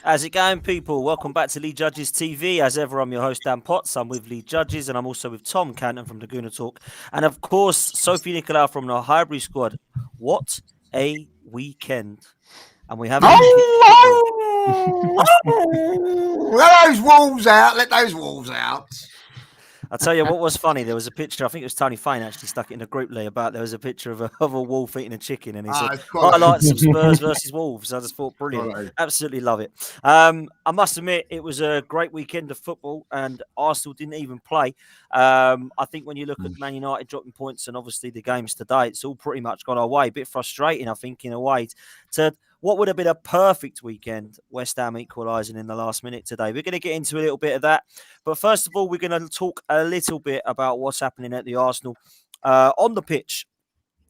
How's it going, people? Welcome back to Lead Judges TV. As ever, I'm your host, Dan Potts. I'm with Lead Judges, and I'm also with Tom Canton from Laguna Talk. And of course, Sophie Nicolau from the Highbury squad. What a weekend. And we haven't. Let those wolves out. Let those wolves out. I'll tell you what was funny. There was a picture, I think it was Tony Fane actually stuck it in a group lay about. There was a picture of a wolf eating a chicken, and he said, highlights of Spurs versus Wolves. I just thought, brilliant. Absolutely love it. I must admit, it was a great weekend of football, and Arsenal didn't even play. I think when you look at Man United dropping points and obviously the games today, it's all pretty much gone our way. A bit frustrating, I think, in a way, to what would have been a perfect weekend, West Ham equalising in the last minute today. We're going to get into a little bit of that. But first of all, we're going to talk a little bit about what's happening at the Arsenal on the pitch.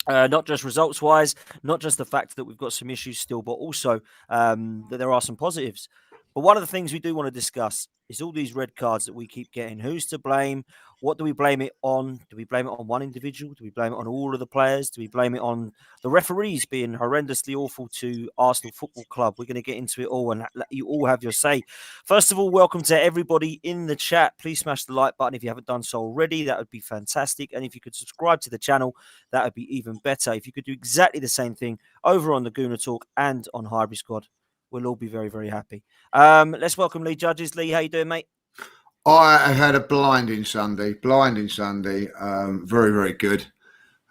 Not just results-wise, not just the fact that we've got some issues still, but also that there are some positives. But one of the things we do want to discuss is all these red cards that we keep getting. Who's to blame? What do we blame it on? Do we blame it on one individual? Do we blame it on all of the players? Do we blame it on the referees being horrendously awful to Arsenal Football Club? We're going to get into it all and let you all have your say. First of all, welcome to everybody in the chat. Please smash the like button if you haven't done so already. That would be fantastic. And if you could subscribe to the channel, that would be even better. If you could do exactly the same thing over on the Guna Talk and on Highbury Squad, we'll all be very, very happy. Let's welcome Lee Judges. Lee, how you doing, mate? I have had a blinding Sunday. Very, very good.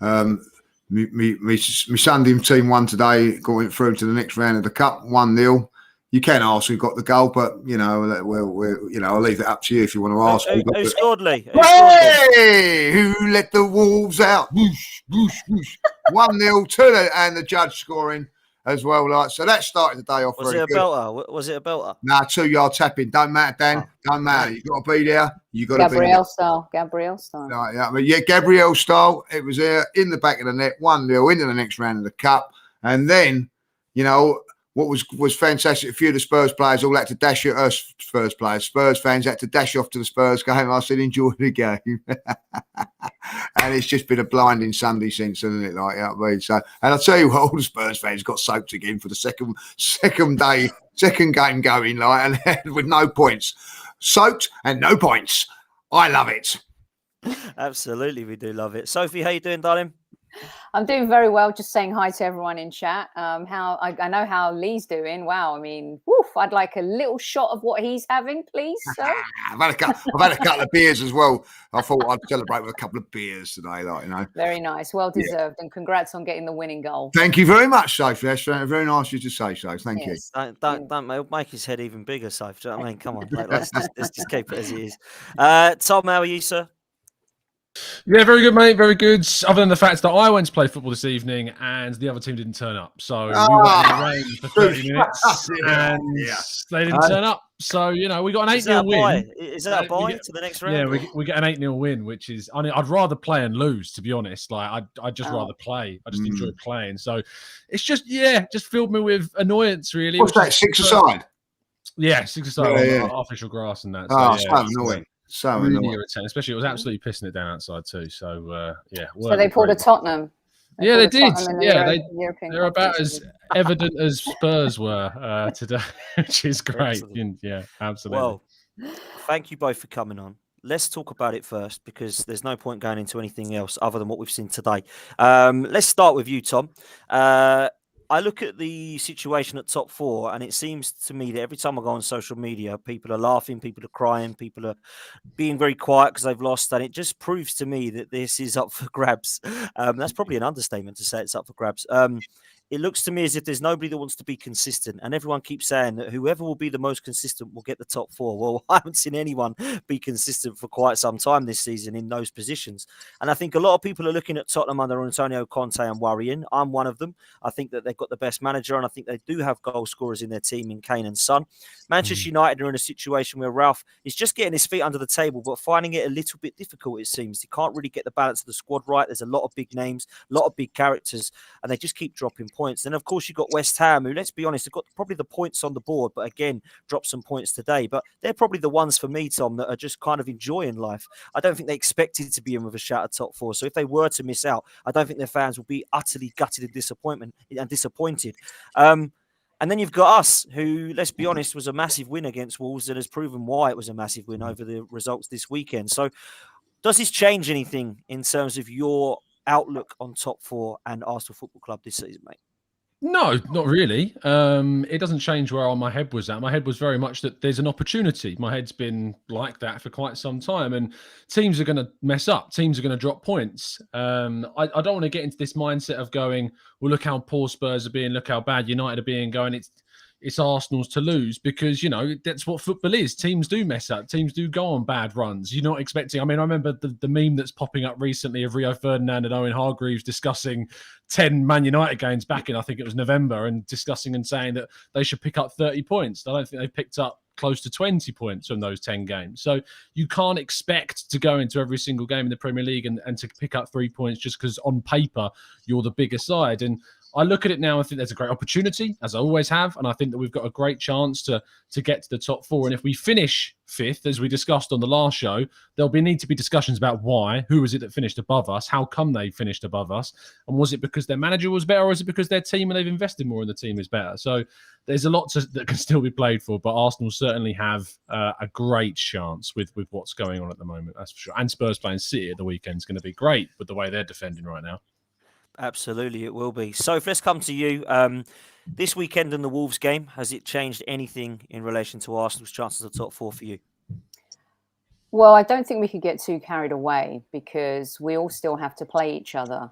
My Sunday team won today, going through to the next round of the Cup, 1-0. You can ask who got the goal, but I'll leave it up to you if you want to ask. Who scored, Lee? Who let the wolves out? Whoosh, whoosh, whoosh. 1-0 to and the judge scoring as well. So that started the day off very good. Was it a belter? Nah, 2-yard tapping. Don't matter, Dan. Don't matter. You've got to be there. You've got to be there. Gabriel style. Right, Gabriel style. It was there in the back of the net, 1-0 into the next round of the Cup. And then, what was fantastic, a few of the Spurs players all had to dash at us, Spurs fans had to dash off to the Spurs game. I said, enjoy the game. And it's just been a blinding Sunday since, isn't it? So, and I'll tell you what, all the Spurs fans got soaked again for the second game going, and with no points. Soaked and no points. I love it. Absolutely, we do love it. Sophie, how you doing, darling? I'm doing very well. Just saying hi to everyone in chat. How I know how Lee's doing. Wow, I mean, I'd like a little shot of what he's having, please. Sir. I've had a couple of beers as well. I thought I'd celebrate with a couple of beers today, Very nice, well deserved, and congrats on getting the winning goal. Thank you very much, Sophie. That's very nice of you to say so. Thank you. Don't make his head even bigger, Sophie. Do you know what I mean? Come on, let's just keep it as it is. Tom, how are you, sir? Yeah, very good, mate. Very good. Other than the fact that I went to play football this evening and the other team didn't turn up. So we went in the rain for 30 minutes and they didn't turn up. So, we got an 8-0 win. Is that a buy to the next round? Yeah, we get an 8-0 win, which is, I'd rather play and lose, to be honest. I'd just rather play. I just enjoy playing. So it's just filled me with annoyance, really. What's that, 6-a-side? Yeah, 6-a-side on artificial grass and that. So annoying. So really irritating, especially it was absolutely pissing it down outside too. So So they pulled a Tottenham. They did. They're about as evident as Spurs were today, which is great. Yeah, absolutely. Well, thank you both for coming on. Let's talk about it first because there's no point going into anything else other than what we've seen today. Let's start with you, Tom. I look at the situation at top four, and it seems to me that every time I go on social media, people are laughing, people are crying, people are being very quiet because they've lost, and it just proves to me that this is up for grabs. That's probably an understatement to say it's up for grabs. It looks to me as if there's nobody that wants to be consistent, and everyone keeps saying that whoever will be the most consistent will get the top four. Well, I haven't seen anyone be consistent for quite some time this season in those positions. And I think a lot of people are looking at Tottenham under Antonio Conte and worrying. I'm one of them. I think that they've got the best manager, and I think they do have goal scorers in their team in Kane and Son. Manchester United are in a situation where Ralph is just getting his feet under the table, but finding it a little bit difficult, it seems. He can't really get the balance of the squad right. There's a lot of big names, a lot of big characters, and they just keep dropping points. Then, of course, you've got West Ham, who, let's be honest, have got probably the points on the board, but again, dropped some points today. But they're probably the ones for me, Tom, that are just kind of enjoying life. I don't think they expected to be in with a shout at top four. So if they were to miss out, I don't think their fans will be utterly gutted and disappointed. And then you've got us, who, let's be honest, was a massive win against Wolves and has proven why it was a massive win over the results this weekend. So does this change anything in terms of your outlook on top four and Arsenal Football Club this season, mate? No, not really. It doesn't change where my head was at. My head was very much that there's an opportunity. My head's been like that for quite some time, and teams are going to mess up. Teams are going to drop points. I don't want to get into this mindset of going, well, look how poor Spurs are being, look how bad United are being, going, it's Arsenal's to lose, because, you know, that's what football is. Teams do mess up. Teams do go on bad runs. You're not expecting... I mean, I remember the meme that's popping up recently of Rio Ferdinand and Owen Hargreaves discussing 10 Man United games back in, I think it was November, and discussing and saying that they should pick up 30 points. I don't think they picked up close to 20 points from those 10 games. So you can't expect to go into every single game in the Premier League and to pick up 3 points just because on paper you're the bigger side. And I look at it now, I think there's a great opportunity, as I always have, and I think that we've got a great chance to get to the top four. And if we finish fifth, as we discussed on the last show, there'll need to be discussions about why. Who was it that finished above us? How come they finished above us? And was it because their manager was better, or is it because their team and they've invested more and the team is better? So there's a lot that can still be played for, but Arsenal certainly have a great chance with what's going on at the moment, that's for sure. And Spurs playing City at the weekend is going to be great with the way they're defending right now. Absolutely, it will be. So let's come to you. This weekend in the Wolves game, has it changed anything in relation to Arsenal's chances of top four for you? Well, I don't think we could get too carried away, because we all still have to play each other.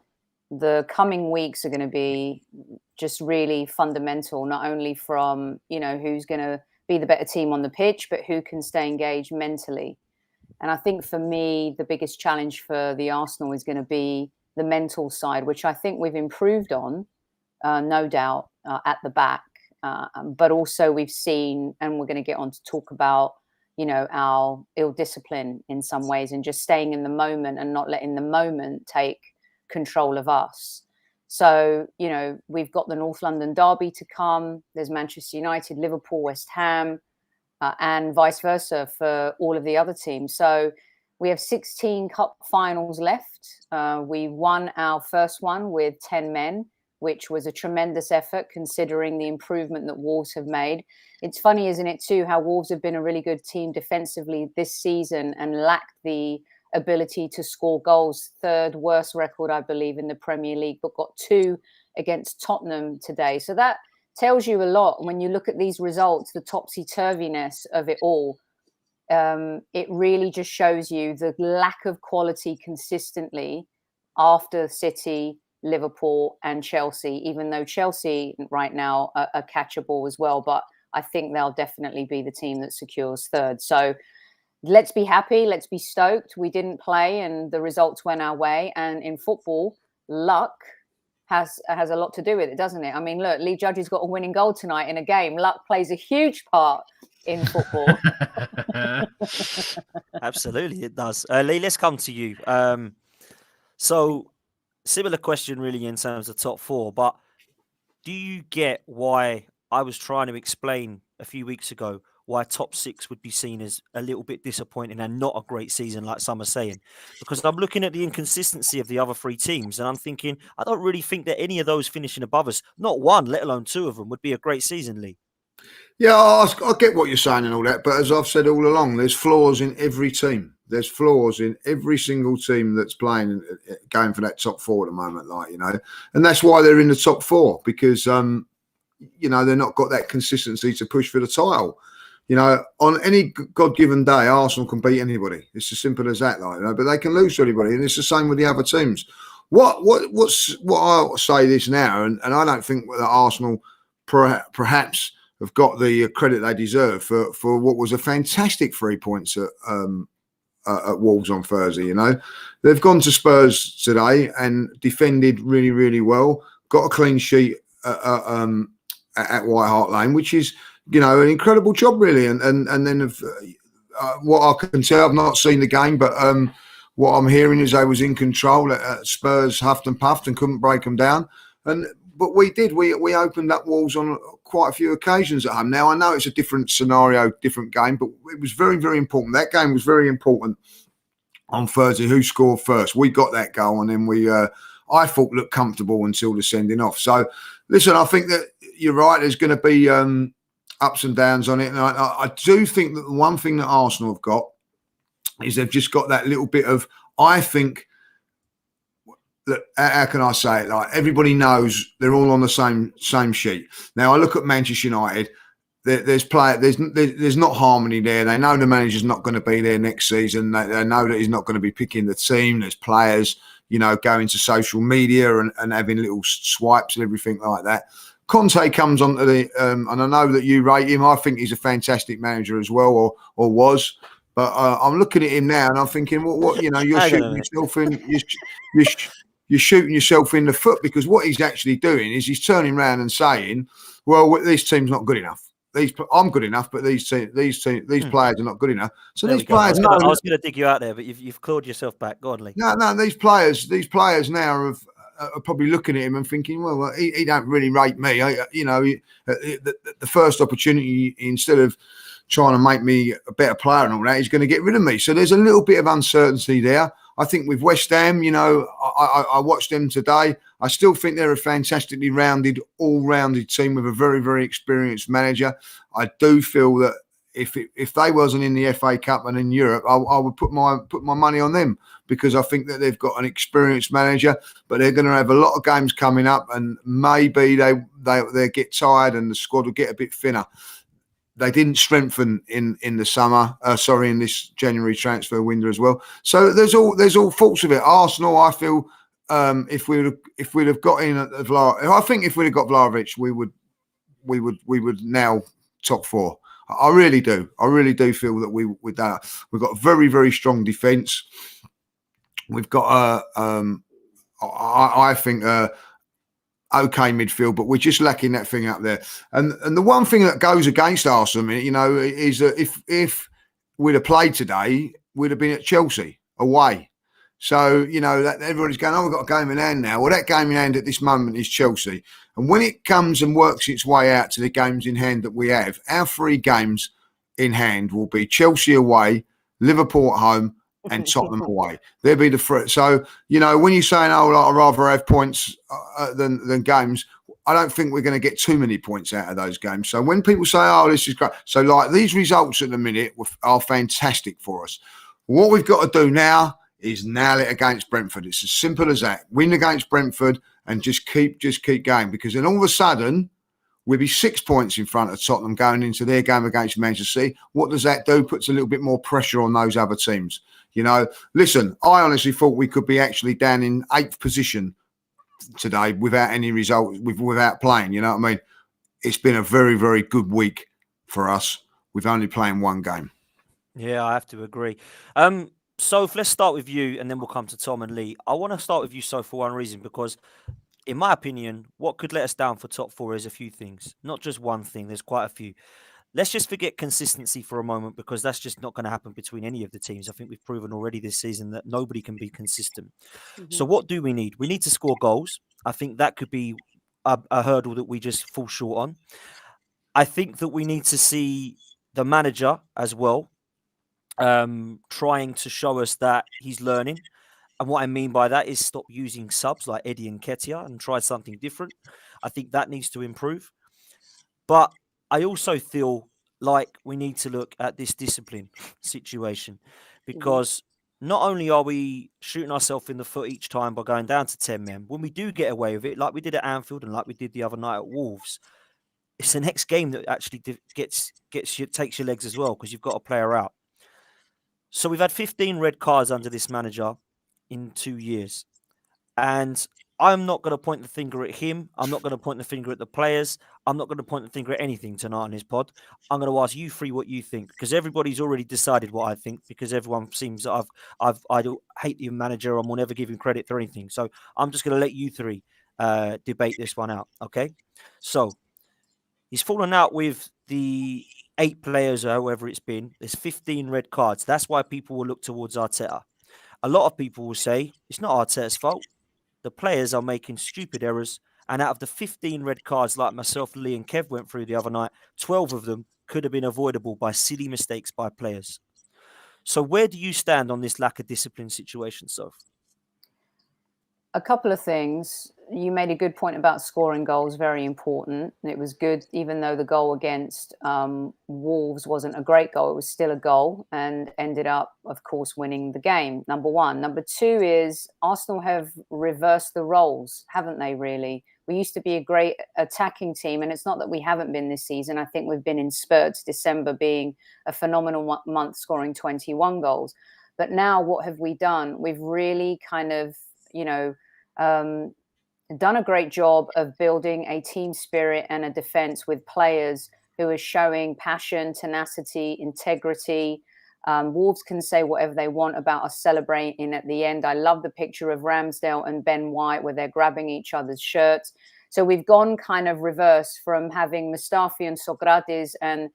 The coming weeks are going to be just really fundamental, not only from, you know, who's going to be the better team on the pitch, but who can stay engaged mentally. And I think for me, the biggest challenge for the Arsenal is going to be the mental side, which I think we've improved on, no doubt, at the back. But also we've seen, and we're going to get on to talk about, you know, our ill discipline in some ways, and just staying in the moment and not letting the moment take control of us. So, you know, we've got the North London derby to come. There's Manchester United, Liverpool, West Ham, and vice versa for all of the other teams. So we have 16 cup finals left. We won our first one with 10 men, which was a tremendous effort considering the improvement that Wolves have made. It's funny, isn't it, too, how Wolves have been a really good team defensively this season and lacked the ability to score goals. Third worst record, I believe, in the Premier League, but got 2 against Tottenham today. So that tells you a lot when you look at these results, the topsy-turviness of it all. It really just shows you the lack of quality consistently after City, Liverpool and Chelsea, even though Chelsea right now are catchable as well. But I think they'll definitely be the team that secures third. So let's be happy. Let's be stoked. We didn't play and the results went our way. And in football, luck has a lot to do with it, doesn't it? I mean, look, Lee Judge's got a winning goal tonight in a game. Luck plays a huge part in football. Absolutely, it does. Lee, let's come to you. So similar question really in terms of top four, but do you get why I was trying to explain a few weeks ago why top 6 would be seen as a little bit disappointing and not a great season like some are saying? Because I'm looking at the inconsistency of the other 3 teams and I'm thinking, I don't really think that any of those finishing above us, not one, let alone 2 of them, would be a great season, Lee. Yeah, I get what you're saying and all that, but as I've said all along, there's flaws in every team. There's flaws in every single team that's playing, going for that top 4 at the moment, like, you know, and that's why they're in the top 4, because, you know, they're not got that consistency to push for the title. You know, on any God-given day, Arsenal can beat anybody. It's as simple as that, like, you know, but they can lose to anybody, and it's the same with the other teams. What I say this now, and I don't think that Arsenal perhaps have got the credit they deserve for what was a fantastic 3 points at Wolves on Thursday. You know, they've gone to Spurs today and defended really, really well. Got a clean sheet at White Hart Lane, which is, you know, an incredible job, really. And then what I can tell, I've not seen the game, but what I'm hearing is they was in control. Spurs huffed and puffed and couldn't break them down. But we did. We opened up Wolves on quite a few occasions at home. Now, I know it's a different scenario, different game, but it was very, very important. That game was very important on Thursday. Who scored first? We got that goal, and then we, I thought, looked comfortable until the sending off. So listen, I think that you're right. There's going to be ups and downs on it. And I do think that the one thing that Arsenal have got is they've just got that little bit of, I think, look, how can I say it? Like, everybody knows they're all on the same sheet. Now, I look at Manchester United. There's not harmony there. They know the manager's not going to be there next season. They know that he's not going to be picking the team. There's players, going to social media and having little swipes and everything like that. Conte comes onto the, and I know that you rate him. I think he's a fantastic manager as well, or was. But I'm looking at him now and I'm thinking, what you're shooting yourself in. You're shooting yourself in the foot, because what he's actually doing is he's turning around and saying, well, this team's not good enough. I'm good enough, but these players are not good enough. So there these players. I was going to dig you out there, but you've clawed yourself back. Go on, Lee. No. These players now are probably looking at him and thinking, well, he don't really rate me. The first opportunity, instead of trying to make me a better player and all that, he's going to get rid of me. So there's a little bit of uncertainty there. I think with West Ham, I watched them today. I still think they're a fantastically all-rounded team with a very, very experienced manager. I do feel that if they wasn't in the FA Cup and in Europe, I would put my money on them, because I think that they've got an experienced manager, but they're going to have a lot of games coming up, and maybe they get tired and the squad will get a bit thinner. They didn't strengthen in the summer. In this January transfer window as well. So there's all faults of it. Arsenal, I feel, if we'd have got in I think if we'd have got Vlahovic, we would now top four. I really do. I really do feel that we've got a very, very strong defence. We've got I think okay midfield, but we're just lacking that thing up there. And the one thing that goes against Arsenal, is that if we'd have played today, we'd have been at Chelsea away. So, that everybody's going, we've got a game in hand now. Well, that game in hand at this moment is Chelsea. And when it comes and works its way out to the games in hand that we have, our 3 games in hand will be Chelsea away, Liverpool at home, and Tottenham away. They'll be the 3. So, when you're saying, I'd rather have points than games, I don't think we're going to get too many points out of those games. So when people say, this is great. So, like, these results at the minute are fantastic for us. What we've got to do now is nail it against Brentford. It's as simple as that. Win against Brentford and just keep going. Because then all of a sudden, we'll be 6 points in front of Tottenham going into their game against Manchester City. What does that do? Puts a little bit more pressure on those other teams. Listen, I honestly thought we could be actually down in 8th position today without any result, without playing. You know what I mean? It's been a very, very good week for us. We've only playing 1 game. Yeah, I have to agree. So let's start with you, and then we'll come to Tom and Lee. I want to start with you, so for one reason, because in my opinion, what could let us down for top 4 is a few things, not just one thing. There's quite a few. Let's just forget consistency for a moment, because that's just not going to happen between any of the teams. I think we've proven already this season that nobody can be consistent. Mm-hmm. So what do we need? We need to score goals. I think that could be a hurdle that we just fall short on. I think that we need to see the manager as well trying to show us that he's learning. And what I mean by that is stop using subs like Eddie and Ketia and try something different. I think that needs to improve. But I also feel like we need to look at this discipline situation, because not only are we shooting ourselves in the foot each time by going down to 10 men, when we do get away with it, like we did at Anfield and like we did the other night at Wolves, it's the next game that actually takes your legs as well, because you've got a player out. So we've had 15 red cards under this manager in 2 years. And I'm not going to point the finger at him. I'm not going to point the finger at the players. I'm not going to point the finger at anything tonight on his pod. I'm going to ask you 3 what you think, because everybody's already decided what I think, because everyone seems that I hate the manager and will never give him credit for anything. So I'm just going to let you 3 debate this one out. Okay. So he's fallen out with the 8 players or however it's been. There's 15 red cards. That's why people will look towards Arteta. A lot of people will say it's not Arteta's fault. The players are making stupid errors. And out of the 15 red cards, like myself, Lee and Kev went through the other night, 12 of them could have been avoidable by silly mistakes by players. So where do you stand on this lack of discipline situation, Soph? A couple of things. You made a good point about scoring goals, very important. It was good, even though the goal against Wolves wasn't a great goal, it was still a goal and ended up, of course, winning the game, number one. Number two is Arsenal have reversed the roles, haven't they, really? We used to be a great attacking team, and it's not that we haven't been this season. I think we've been in spurts, December being a phenomenal month, scoring 21 goals. But now what have we done? We've really kind of, done a great job of building a team spirit and a defense with players who are showing passion, tenacity, integrity. Wolves can say whatever they want about us celebrating at the end. I love the picture of Ramsdale and Ben White where they're grabbing each other's shirts. So we've gone kind of reverse from having Mustafi and Sokratis and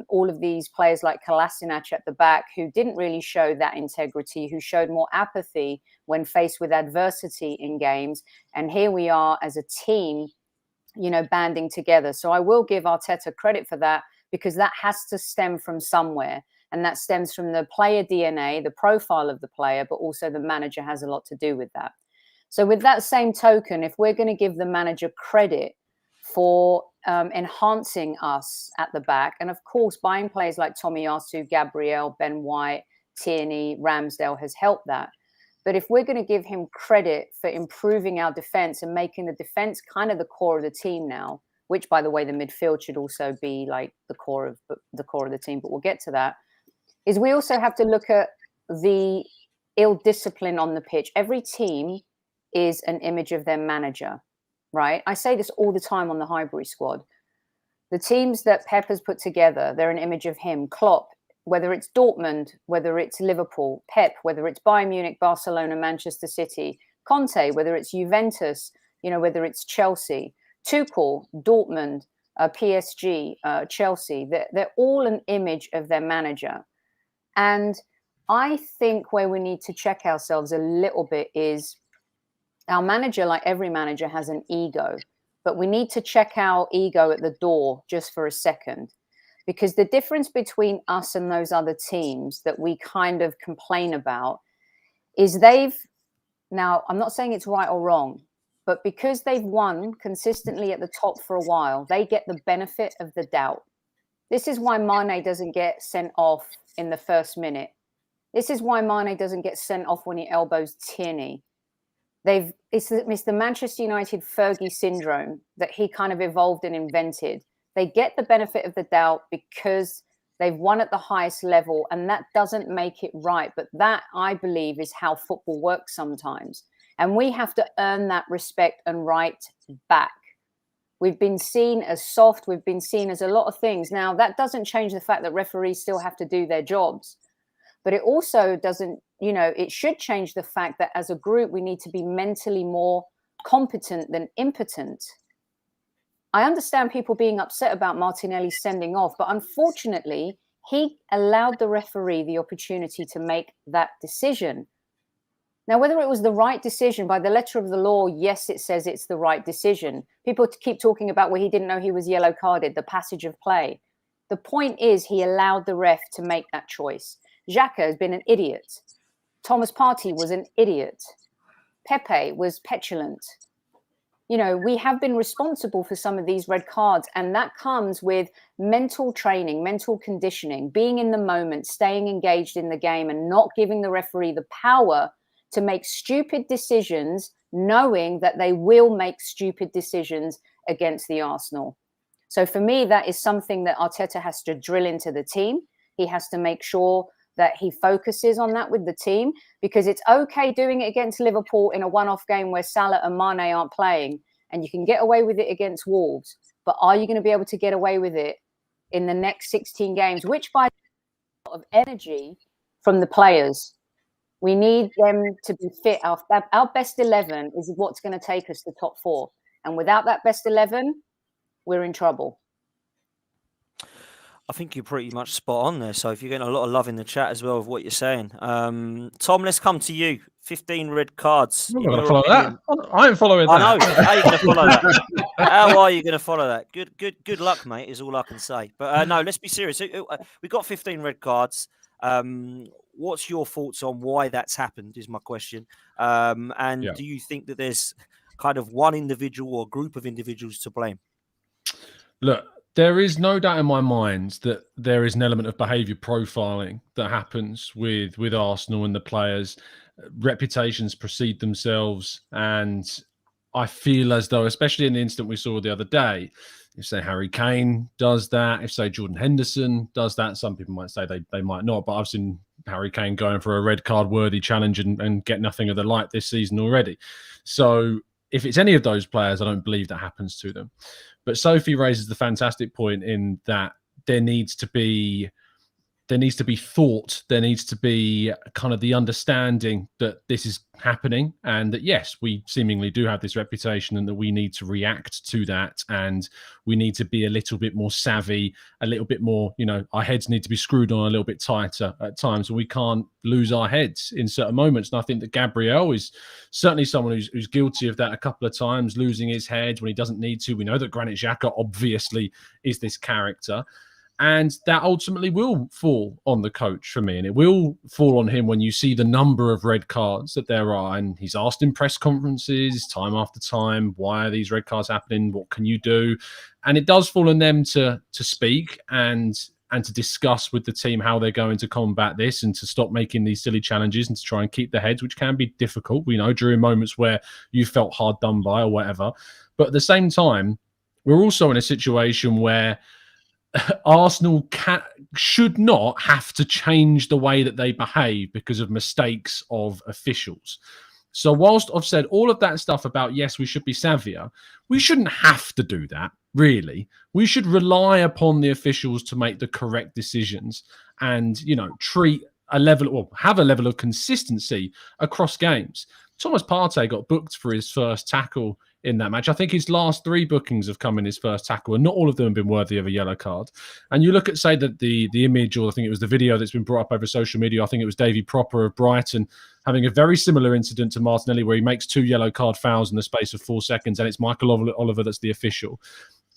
all of these players like Kolasinac at the back who didn't really show that integrity, who showed more apathy when faced with adversity in games. And here we are as a team, banding together. So I will give Arteta credit for that, because that has to stem from somewhere. And that stems from the player DNA, the profile of the player, but also the manager has a lot to do with that. So with that same token, if we're going to give the manager credit for enhancing us at the back, and of course buying players like Tomiyasu, Gabriel, Ben White, Tierney, Ramsdale has helped that. But if we're going to give him credit for improving our defense and making the defense kind of the core of the team now, which by the way the midfield should also be like the core of the team, but we'll get to that, is we also have to look at the ill discipline on the pitch. Every team is an image of their manager. Right? I say this all the time on the Highbury squad. The teams that Pep has put together, they're an image of him. Klopp, whether it's Dortmund, whether it's Liverpool, Pep, whether it's Bayern Munich, Barcelona, Manchester City, Conte, whether it's Juventus, whether it's Chelsea, Tuchel, Dortmund, PSG, Chelsea, they're all an image of their manager. And I think where we need to check ourselves a little bit is our manager, like every manager, has an ego, but we need to check our ego at the door just for a second, because the difference between us and those other teams that we kind of complain about is now, I'm not saying it's right or wrong, but because they've won consistently at the top for a while, they get the benefit of the doubt. This is why Mane doesn't get sent off in the first minute. This is why Mane doesn't get sent off when he elbows Tierney. It's the Manchester United Fergie syndrome that he kind of evolved and invented. They get the benefit of the doubt because they've won at the highest level, and that doesn't make it right. But that, I believe, is how football works sometimes. And we have to earn that respect and right back. We've been seen as soft. We've been seen as a lot of things. Now, that doesn't change the fact that referees still have to do their jobs. But it also doesn't, it should change the fact that as a group, we need to be mentally more competent than impotent. I understand people being upset about Martinelli sending off, but unfortunately, he allowed the referee the opportunity to make that decision. Now, whether it was the right decision by the letter of the law, yes, it says it's the right decision. People keep talking about where he didn't know he was yellow carded, the passage of play. The point is he allowed the ref to make that choice. Xhaka has been an idiot. Thomas Partey was an idiot. Pepe was petulant. We have been responsible for some of these red cards, and that comes with mental training, mental conditioning, being in the moment, staying engaged in the game, and not giving the referee the power to make stupid decisions, knowing that they will make stupid decisions against the Arsenal. So for me, that is something that Arteta has to drill into the team. He has to make sure that he focuses on that with the team, because it's okay doing it against Liverpool in a one-off game where Salah and Mane aren't playing, and you can get away with it against Wolves. But are you going to be able to get away with it in the next 16 games, which by a lot of energy from the players? We need them to be fit. Our best 11 is what's going to take us to top 4. And without that best 11, we're in trouble. I think you're pretty much spot on there. So if you're getting a lot of love in the chat as well of what you're saying. Tom, let's come to you. 15 red cards. I'm going to follow that. I ain't following that. I know. How are you going to follow that? How are you going to follow that? Good luck, mate, is all I can say. But no, let's be serious. We've got 15 red cards. What's your thoughts on why that's happened is my question. Do you think that there's kind of one individual or group of individuals to blame? Look, there is no doubt in my mind that there is an element of behaviour profiling that happens with Arsenal and the players. Reputations precede themselves, and I feel as though, especially in the incident we saw the other day, if say Harry Kane does that, if say Jordan Henderson does that, some people might say they might not, but I've seen Harry Kane going for a red card worthy challenge and get nothing of the like this season already. So if it's any of those players, I don't believe that happens to them. But Sophie raises the fantastic point in that there needs to be thought, there needs to be kind of the understanding that this is happening and that, yes, we seemingly do have this reputation and that we need to react to that, and we need to be a little bit more savvy, a little bit more, our heads need to be screwed on a little bit tighter at times, and we can't lose our heads in certain moments. And I think that Gabriel is certainly someone who's guilty of that a couple of times, losing his head when he doesn't need to. We know that Granit Xhaka obviously is this character. And that ultimately will fall on the coach for me. And it will fall on him when you see the number of red cards that there are. And he's asked in press conferences time after time, why are these red cards happening? What can you do? And it does fall on them to speak and to discuss with the team how they're going to combat this and to stop making these silly challenges and to try and keep their heads, which can be difficult, during moments where you felt hard done by or whatever. But at the same time, we're also in a situation where Arsenal should not have to change the way that they behave because of mistakes of officials. So whilst I've said all of that stuff about, yes, we should be savvier, we shouldn't have to do that, really. We should rely upon the officials to make the correct decisions and, treat a level or have a level of consistency across games. Thomas Partey got booked for his first tackle in that match. I think his last 3 bookings have come in his first tackle, and not all of them have been worthy of a yellow card. And you look at, say, that the image, or I think it was the video that's been brought up over social media, I think it was Davy Proper of Brighton having a very similar incident to Martinelli where he makes 2 yellow card fouls in the space of 4 seconds, and it's Michael Oliver that's the official.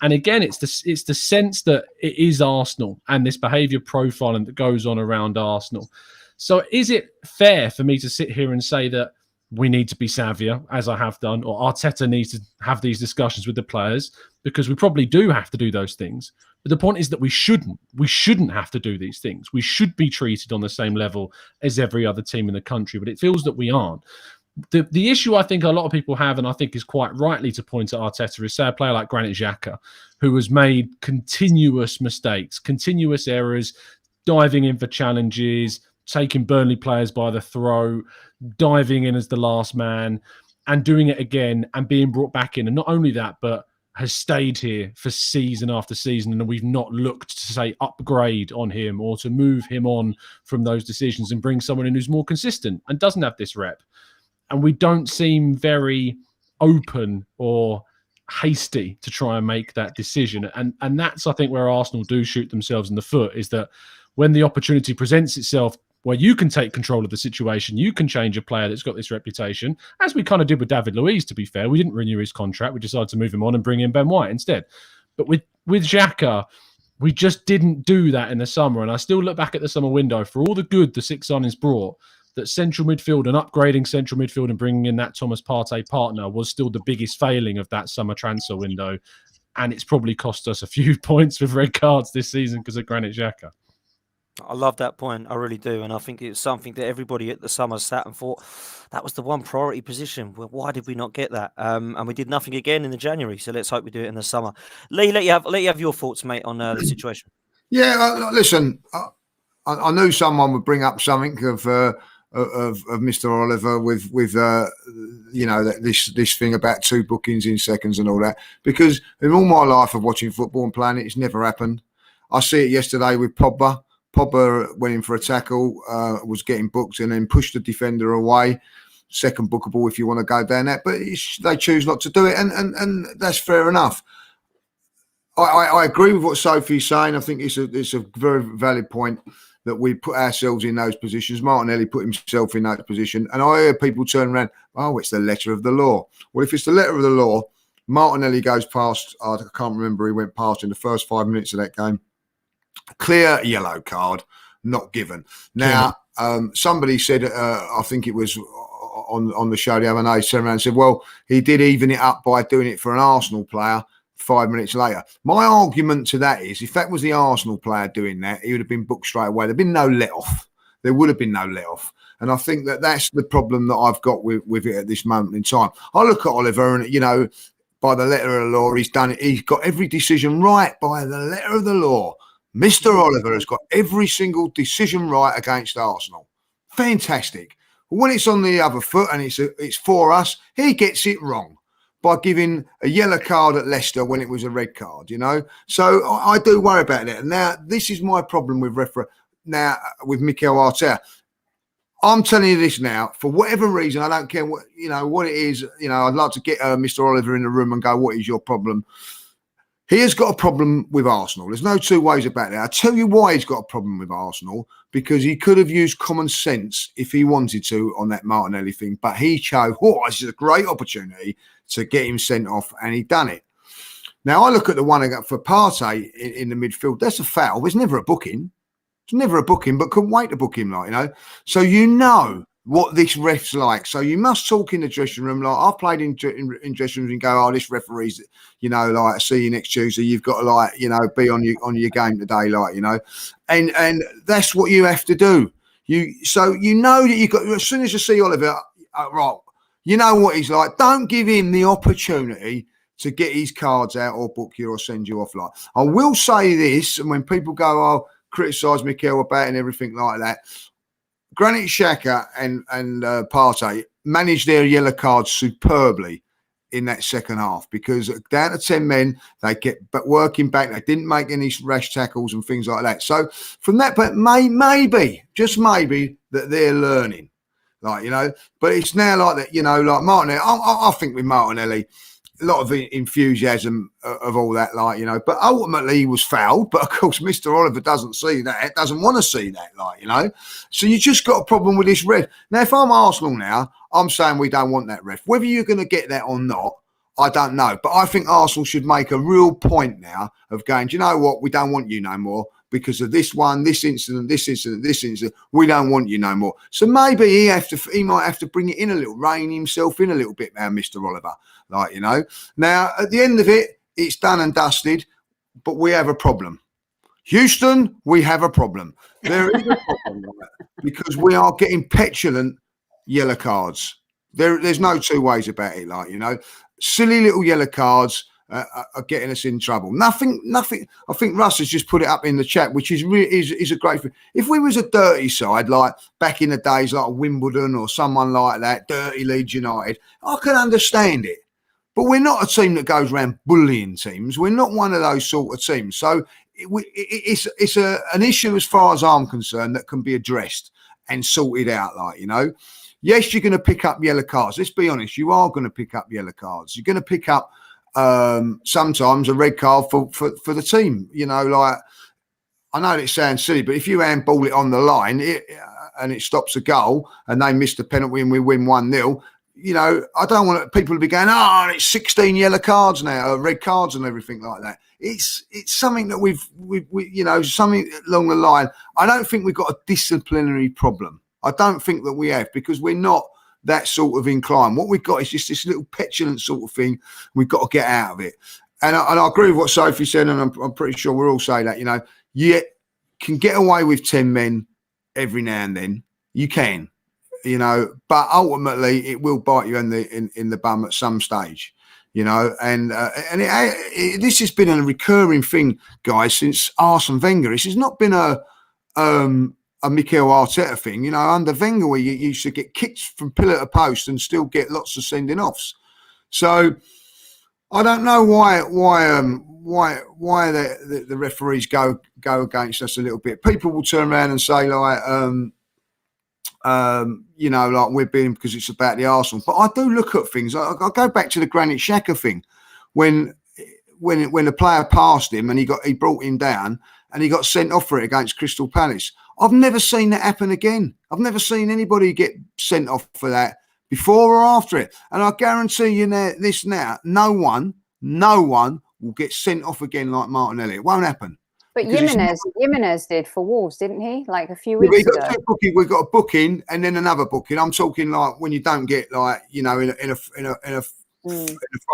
And again, it's the sense that it is Arsenal and this behaviour profiling that goes on around Arsenal. So is it fair for me to sit here and say that we need to be savvier, as I have done, or Arteta needs to have these discussions with the players? Because we probably do have to do those things. But the point is that we shouldn't. We shouldn't have to do these things. We should be treated on the same level as every other team in the country, but it feels that we aren't. The issue I think a lot of people have, and I think is quite rightly to point at Arteta, is, say, a player like Granit Xhaka, who has made continuous mistakes, continuous errors, diving in for challenges, taking Burnley players by the throat, diving in as the last man and doing it again and being brought back in. And not only that, but has stayed here for season after season, and we've not looked to, say, upgrade on him or to move him on from those decisions and bring someone in who's more consistent and doesn't have this rep. And we don't seem very open or hasty to try and make that decision. And that's, I think, where Arsenal do shoot themselves in the foot, is that when the opportunity presents itself where you can take control of the situation, you can change a player that's got this reputation, as we kind of did with David Luiz, to be fair. We didn't renew his contract. We decided to move him on and bring in Ben White instead. But with Xhaka, we just didn't do that in the summer. And I still look back at the summer window for all the good the 6 signings brought, that central midfield and upgrading central midfield and bringing in that Thomas Partey partner was still the biggest failing of that summer transfer window. And it's probably cost us a few points with red cards this season because of Granit Xhaka. I love that point. I really do. And I think it's something that everybody at the summer sat and thought, that was the one priority position. Well, why did we not get that? And we did nothing again in the January. So let's hope we do it in the summer. Lee, let you have your thoughts, mate, on the situation. Yeah, listen, I knew someone would bring up something of Mr. Oliver with this thing about 2 bookings in seconds and all that, because in all my life of watching football and playing it, it's never happened. I see it yesterday with Pogba. Pogba went in for a tackle, was getting booked, and then pushed the defender away. Second bookable if you want to go down that, but they choose not to do it, and that's fair enough. I agree with what Sophie's saying. I think it's a very valid point that we put ourselves in those positions. Martinelli put himself in that position, and I hear people turn around, oh, it's the letter of the law. Well, if it's the letter of the law, Martinelli goes past, I can't remember, he went past in the first 5 minutes of that game. Clear yellow card. not given. Now, somebody said, I think it was on the show the other day, turned around and said, well, he did even it up by doing it for an Arsenal player 5 minutes later. My argument to that is, if that was the Arsenal player doing that, he would have been booked straight away. There'd been no let-off. There would have been no let-off. And I think that's the problem that I've got with it at this moment in time. I look at Oliver and, you know, by the letter of the law, he's done it. He's got every decision right by the letter of the law. Mr. Oliver has got every single decision right against Arsenal. Fantastic. But when it's on the other foot and it's for us, he gets it wrong by giving a yellow card at Leicester when it was a red card, you know. So I do worry about that. Now, this is my problem with Mikel Arteta. I'm telling you this now, for whatever reason, I don't care what it is. You know, I'd like to get Mr. Oliver in the room and go, what is your problem? He has got a problem with Arsenal. There's no two ways about that. I'll tell you why he's got a problem with Arsenal, because he could have used common sense if he wanted to on that Martinelli thing, but he chose, this is a great opportunity to get him sent off, and he done it. Now, I look at the one for Partey in the midfield. That's a foul. There's never a booking. It's never a booking, but couldn't wait to book him, like, you know. So you know what this ref's like. So you must talk in the dressing room. Like, I've played in dressing rooms and go, this referee's, you know, like, see you next Tuesday. You've got to, like, you know, be on your game today, like, you know. And that's what you have to do. So you know that you got, as soon as you see Oliver, right, you know what he's like. Don't give him the opportunity to get his cards out or book you or send you off. Like, I will say this, and when people go, criticise Mikel about it and everything like that, Granit Xhaka and Partey managed their yellow cards superbly in that second half, because down to 10 men, they kept working back. They didn't make any rash tackles and things like that. So from that, but maybe, just maybe, that they're learning, like, you know. But it's now like that, you know, like Martinelli. I think with Martinelli, a lot of enthusiasm of all that, like, you know, but ultimately he was fouled. But of course, Mr. Oliver doesn't see that, doesn't want to see that, like, you know. So you just got a problem with this ref. Now, if I'm Arsenal now, I'm saying we don't want that ref. Whether you're going to get that or not, I don't know. But I think Arsenal should make a real point now of going, do you know what? We don't want you no more because of this one, this incident, this incident, this incident. We don't want you no more. So maybe he might have to bring it in a little, rein himself in a little bit now, Mr. Oliver. Like, you know. Now, at the end of it, it's done and dusted, but we have a problem. Houston, we have a problem. There is a problem, right? Because we are getting petulant yellow cards. There's no two ways about it, like, you know. Silly little yellow cards are getting us in trouble. Nothing. I think Russ has just put it up in the chat, which is a great thing. If we was a dirty side, like back in the days, like Wimbledon or someone like that, dirty Leeds United, I can understand it. But we're not a team that goes around bullying teams. We're not one of those sort of teams. So it's an issue, as far as I'm concerned, that can be addressed and sorted out, like, you know. Yes, you're going to pick up yellow cards. Let's be honest. You are going to pick up yellow cards. You're going to pick up sometimes a red card for the team. You know, like, I know it sounds silly, but if you handball it on the line and it stops a goal and they miss the penalty and we win 1-0, you know, I don't want people to be going, it's 16 yellow cards now, red cards and everything like that. It's something that we you know, something along the line. I don't think we've got a disciplinary problem. I don't think that we have, because we're not that sort of inclined. What we've got is just this little petulant sort of thing. We've got to get out of it. And I agree with what Sophie said, and I'm pretty sure we'll all say that, you know, you can get away with 10 men every now and then. You can, you know, but ultimately it will bite you in the bum at some stage, you know. And this has been a recurring thing, guys, since Arsene Wenger. This has not been a Mikel Arteta thing, you know. Under Wenger, where you used to get kicked from pillar to post and still get lots of sending offs. So I don't know why the referees go against us a little bit. People will turn around and say, like, you know, like, we're being, because it's about the Arsenal. But I do look at things. I go back to the Granit Xhaka thing, when the player passed him and he brought him down and he got sent off for it against Crystal Palace. I've never seen that happen again. I've never seen anybody get sent off for that before or after it. And I guarantee you now, no one will get sent off again like Martinelli. It won't happen. But Jimenez did for Wolves, didn't he? Like a few weeks ago. We've got a booking and then another booking. I'm talking like when you don't get like, you know, in a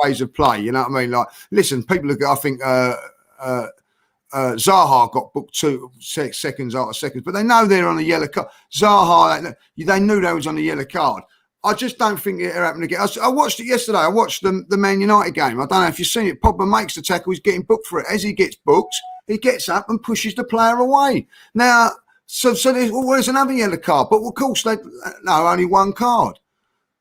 phase of play. You know what I mean? Like, listen, people I think Zaha got booked 2 seconds after seconds, but they know they're on a yellow card. Zaha, they knew they was on a yellow card. I just don't think it happened again. I watched it yesterday. I watched the Man United game. I don't know if you've seen it. Pogba makes the tackle. He's getting booked for it. As he gets booked, he gets up and pushes the player away. Now, so there's another yellow card. But of course, only one card.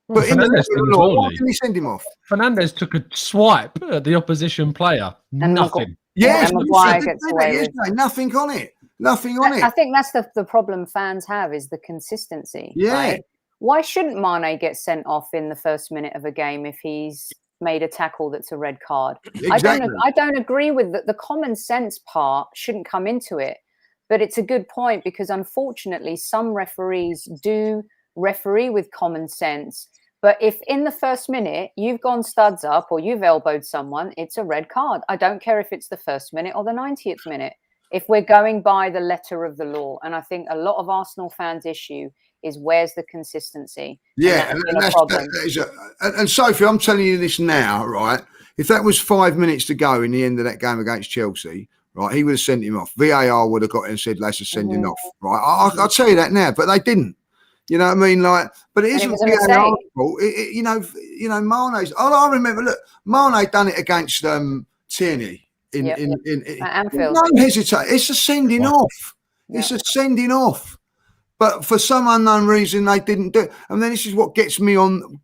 Well, but why didn't he send him off? Fernandez took a swipe at the opposition player. Nothing. Yes, nothing on it. Nothing on it. I think that's the problem fans have is the consistency. Yeah. Right? Why shouldn't Mane get sent off in the first minute of a game if he's made a tackle that's a red card? Exactly. I don't agree with the common sense part shouldn't come into it. But it's a good point because unfortunately some referees do referee with common sense. But if in the first minute you've gone studs up or you've elbowed someone, it's a red card. I don't care if it's the first minute or the 90th minute. If we're going by the letter of the law, and I think a lot of Arsenal fans' issue is where's the consistency? Yeah, and Sophie, I'm telling you this now, right? If that was 5 minutes to go in the end of that game against Chelsea, right, he would have sent him off. VAR would have got it and said, let's send him off, right? I'll tell you that now, but they didn't. You know what I mean? Like, but it isn't VAR fault. You know, Mane's. I remember. Look, Mane done it against Tierney in Anfield. No hesitate. It's a sending off. Yeah. It's a sending off. But for some unknown reason, they didn't do it. And then this is what gets me when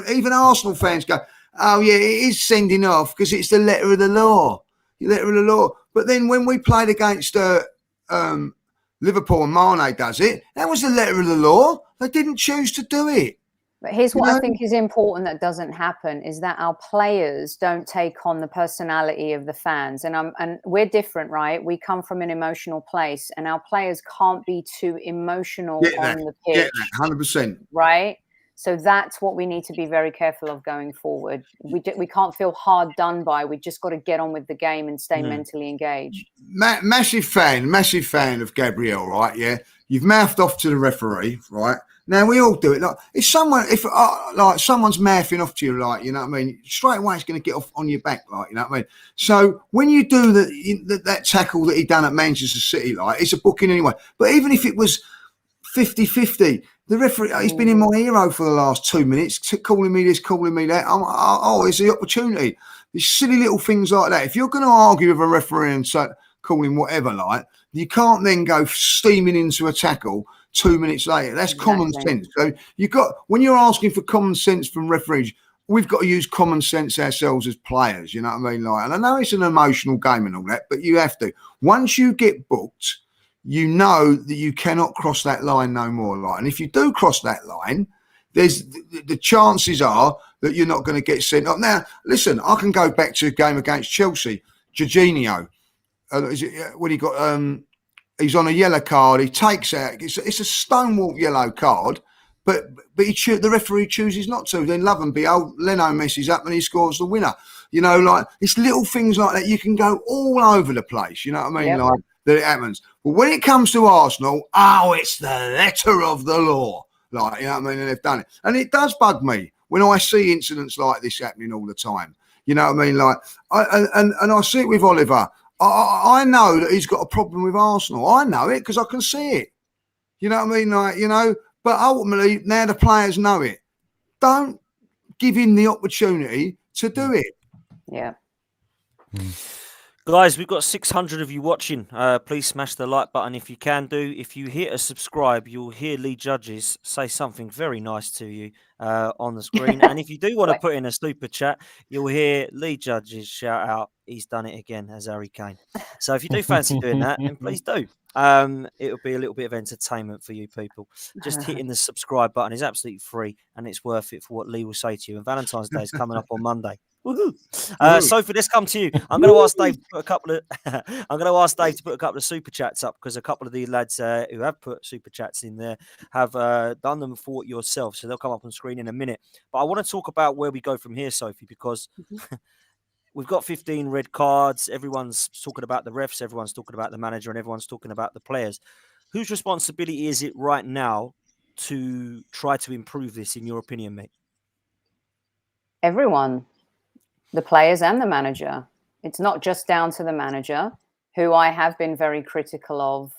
even Arsenal fans go, "Oh yeah, it is sending off because it's the letter of the law." The letter of the law. But then when we played against Liverpool and Mane does it. That was the letter of the law. They didn't choose to do it. But here's what I think is important that doesn't happen is that our players don't take on the personality of the fans. And we're different, right? We come from an emotional place and our players can't be too emotional on the pitch. 100%. Right? So that's what we need to be very careful of going forward. We can't feel hard done by. We just got to get on with the game and stay mentally engaged. Massive fan of Gabriel, right? Yeah, you've mouthed off to the referee, right? Now we all do it. Like if someone's mouthing off to you, like you know what I mean, straight away it's going to get off on your back, like you know what I mean. So when you do that tackle that he done at Manchester City, like it's a booking anyway. But even if it was 50-50. The referee, he's been in my hero for the last 2 minutes, calling me this, calling me that. It's the opportunity. These silly little things like that. If you're going to argue with a referee and call him whatever, like, you can't then go steaming into a tackle 2 minutes later. That's common sense. So when you're asking for common sense from referees, we've got to use common sense ourselves as players. You know what I mean? Like, and I know it's an emotional game and all that, but you have to. Once you get booked, you know that you cannot cross that line no more. Like, and if you do cross that line, there's the chances are that you're not going to get sent up. Now, listen, I can go back to a game against Chelsea. Jorginho, when he got, he's on a yellow card. He takes out. It's a stonewall yellow card, but the referee chooses not to. Then love and behold, Leno messes up and he scores the winner. You know, like it's little things like that. You can go all over the place. You know what I mean? Yep. Like that it happens. But when it comes to Arsenal, it's the letter of the law. Like, you know what I mean? And they've done it. And it does bug me when I see incidents like this happening all the time. You know what I mean? Like, I see it with Oliver. I know that he's got a problem with Arsenal. I know it because I can see it. You know what I mean? Like, you know, but ultimately now the players know it. Don't give him the opportunity to do it. Yeah. Guys, we've got 600 of you watching. Please smash the like button if you can do. If you hit a subscribe, you'll hear Lee Judges say something very nice to you on the screen. And if you do want to put in a super chat, you'll hear Lee Judges shout out, he's done it again, as Harry Kane. So if you do fancy doing that, then please do. It'll be a little bit of entertainment for you people. Just hitting the subscribe button is absolutely free and it's worth it for what Lee will say to you. And Valentine's Day is coming up on Monday. Woohoo! Sophie, let's come to you. I'm going to ask Dave to put a couple of super chats up because a couple of the lads who have put super chats in there have done them for yourself, so they'll come up on screen in a minute. But I want to talk about where we go from here, Sophie, because we've got 15 red cards. Everyone's talking about the refs, everyone's talking about the manager, and everyone's talking about the players. Whose responsibility is it right now to try to improve this, in your opinion, mate? Everyone, the players and the manager. It's not just down to the manager, who I have been very critical of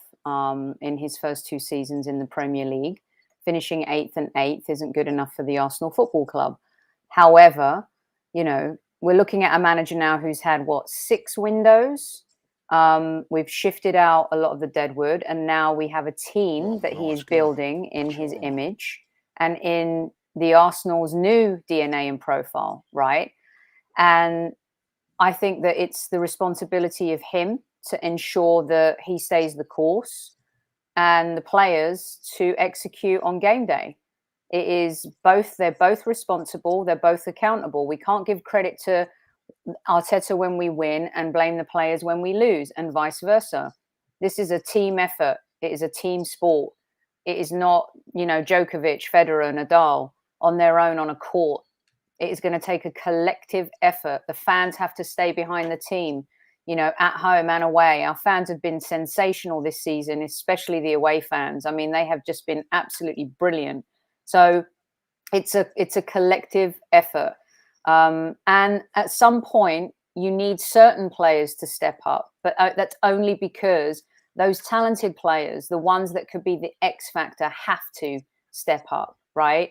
in his first 2 seasons in the Premier League. Finishing 8th and 8th isn't good enough for the Arsenal Football Club. However, you know, we're looking at a manager now who's had, 6 windows? We've shifted out a lot of the deadwood, and now we have a team that he is building in his image and in the Arsenal's new DNA and profile, right? And I think that it's the responsibility of him to ensure that he stays the course and the players to execute on game day. It is both, they're both responsible, they're both accountable. We can't give credit to Arteta when we win and blame the players when we lose, and vice versa. This is a team effort. It is a team sport. It is not, Djokovic, Federer, Nadal on their own on a court. It is going to take a collective effort. The fans have to stay behind the team, at home and away. Our fans have been sensational this season, especially the away fans. I mean, they have just been absolutely brilliant. So it's a collective effort. And at some point, you need certain players to step up. But that's only because those talented players, the ones that could be the X factor, have to step up, right?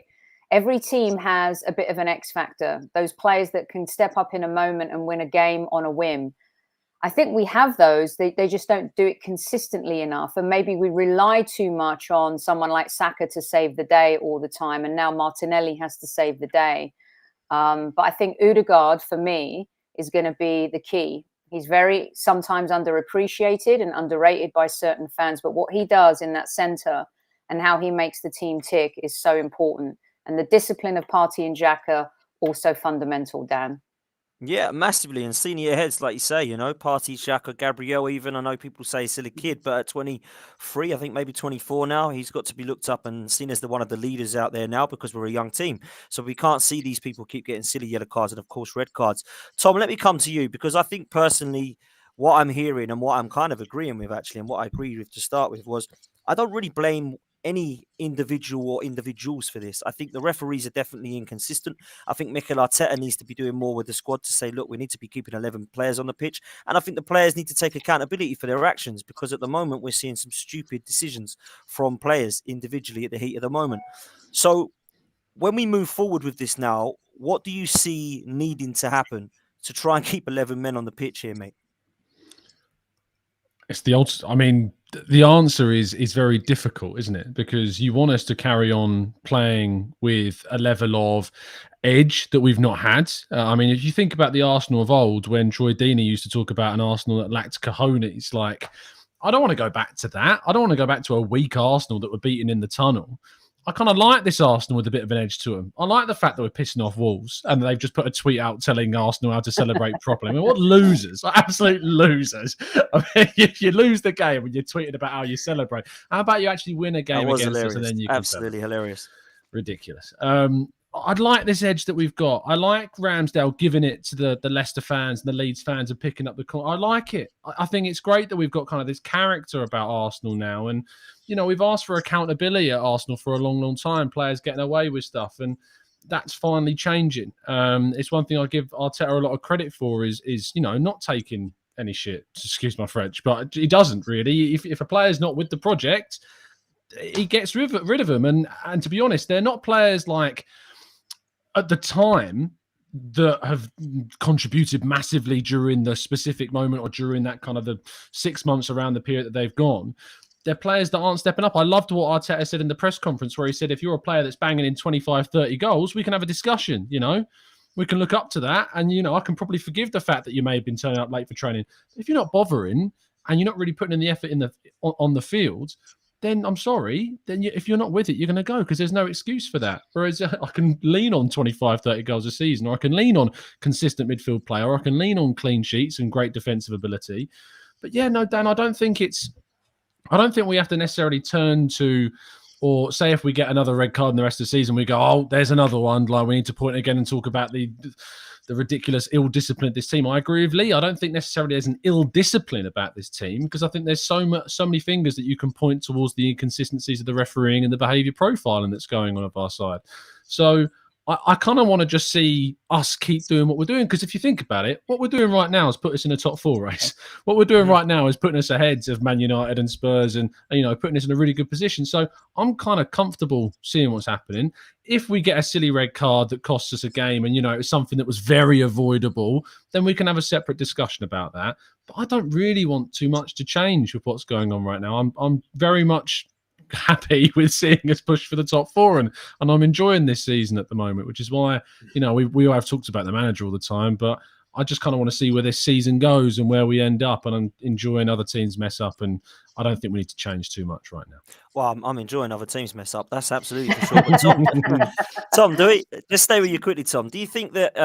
Every team has a bit of an X factor, those players that can step up in a moment and win a game on a whim. I think we have those. They just don't do it consistently enough. And maybe we rely too much on someone like Saka to save the day all the time. And now Martinelli has to save the day. But I think Ødegaard, for me, is going to be the key. He's very sometimes underappreciated and underrated by certain fans. But what he does in that centre and how he makes the team tick is so important. And the discipline of Partey and Xhaka, also fundamental, Dan. Yeah, massively. And senior heads, like you say, Partey, Xhaka, Gabriel even. I know people say he's still a kid, but at 23, I think maybe 24 now, he's got to be looked up and seen as one of the leaders out there now, because we're a young team. So we can't see these people keep getting silly yellow cards and, of course, red cards. Tom, let me come to you, because I think personally what I'm hearing and what I'm kind of agreeing with, actually, and what I agreed with to start with, was I don't really blame any individual or individuals for this. I think the referees are definitely inconsistent. I think Mikel Arteta needs to be doing more with the squad to say, look, we need to be keeping 11 players on the pitch. And I think the players need to take accountability for their actions, because at the moment we're seeing some stupid decisions from players individually at the heat of the moment. So when we move forward with this now, what do you see needing to happen to try and keep 11 men on the pitch here, mate? It's the answer is very difficult, isn't it? Because you want us to carry on playing with a level of edge that we've not had. If you think about the Arsenal of old, when Troy Deeney used to talk about an Arsenal that lacked cojones, I don't want to go back to that. I don't want to go back to a weak Arsenal that were beaten in the tunnel. I kind of like this Arsenal with a bit of an edge to them. I like the fact that we're pissing off Wolves and they've just put a tweet out telling Arsenal how to celebrate properly. What losers, absolute losers. If you lose the game and you're tweeting about how you celebrate, how about you actually win a game against hilarious. us and then you can absolutely hilarious. Ridiculous. I'd like this edge that we've got. I like Ramsdale giving it to the Leicester fans and the Leeds fans and picking up the corner. I like it. I think it's great that we've got kind of this character about Arsenal now. And, we've asked for accountability at Arsenal for a long, long time, players getting away with stuff. And that's finally changing. It's one thing I give Arteta a lot of credit for is not taking any shit, excuse my French, but he doesn't really. If a player's not with the project, he gets rid of them. And to be honest, they're not players like at the time that have contributed massively during the specific moment or during that kind of the 6 months around the period that they've gone. They're players that aren't stepping up. I loved what Arteta said in the press conference, where he said, if you're a player that's banging in 25, 30 goals, we can have a discussion, We can look up to that. And, I can probably forgive the fact that you may have been turning up late for training. If you're not bothering and you're not really putting in the effort on the field, then I'm sorry. Then if you're not with it, you're going to go, because there's no excuse for that. Whereas I can lean on 25, 30 goals a season, or I can lean on consistent midfield play, or I can lean on clean sheets and great defensive ability. But yeah, no, Dan, I don't think we have to necessarily turn to Or say if we get another red card in the rest of the season, we go, oh, there's another one. Like, we need to point again and talk about the ridiculous ill discipline of this team. I agree with Lee. I don't think necessarily there's an ill discipline about this team, because I think there's so many fingers that you can point towards the inconsistencies of the refereeing and the behaviour profiling that's going on our side. So I kind of want to just see us keep doing what we're doing, because if you think about it, what we're doing right now is put us in a top 4 race. What we're doing right now is putting us ahead of Man United and Spurs, and putting us in a really good position. So I'm kind of comfortable seeing what's happening. If we get a silly red card that costs us a game, and it's something that was very avoidable, then we can have a separate discussion about that. But I don't really want too much to change with what's going on right now. I'm very much happy with seeing us push for the top 4, and I'm enjoying this season at the moment, which is why we all have talked about the manager all the time, but I just kind of want to see where this season goes and where we end up, and I'm enjoying other teams mess up, and I don't think we need to change too much right now. Well, I'm enjoying other teams mess up, that's absolutely for sure. But Tom, just stay with you quickly, Tom. Do you think that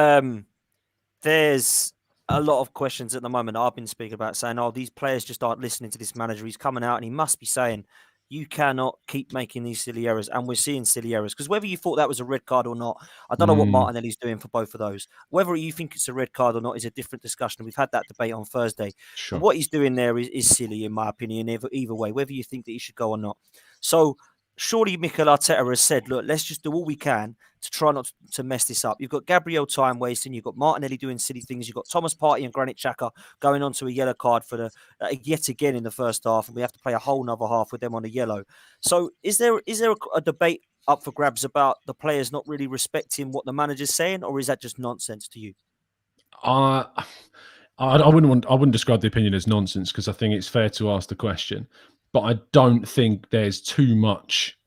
there's a lot of questions at the moment I've been speaking about, saying, oh, these players just aren't listening to this manager, he's coming out and he must be saying, you cannot keep making these silly errors, and we're seeing silly errors. Because whether you thought that was a red card or not, I don't know what Martinelli's doing for both of those. Whether you think it's a red card or not is a different discussion. We've had that debate on Thursday. Sure. What he's doing there is silly, in my opinion, either way, whether you think that he should go or not. So surely Mikel Arteta has said, look, let's just do all we can to try not to mess this up. You've got Gabriel time wasting. You've got Martinelli doing silly things. You've got Thomas Partey and Granit Xhaka going on to a yellow card for yet again in the first half, and we have to play a whole nother half with them on a yellow. So is there a debate up for grabs about the players not really respecting what the manager's saying, or is that just nonsense to you? I wouldn't describe the opinion as nonsense, because I think it's fair to ask the question, but I don't think there's too much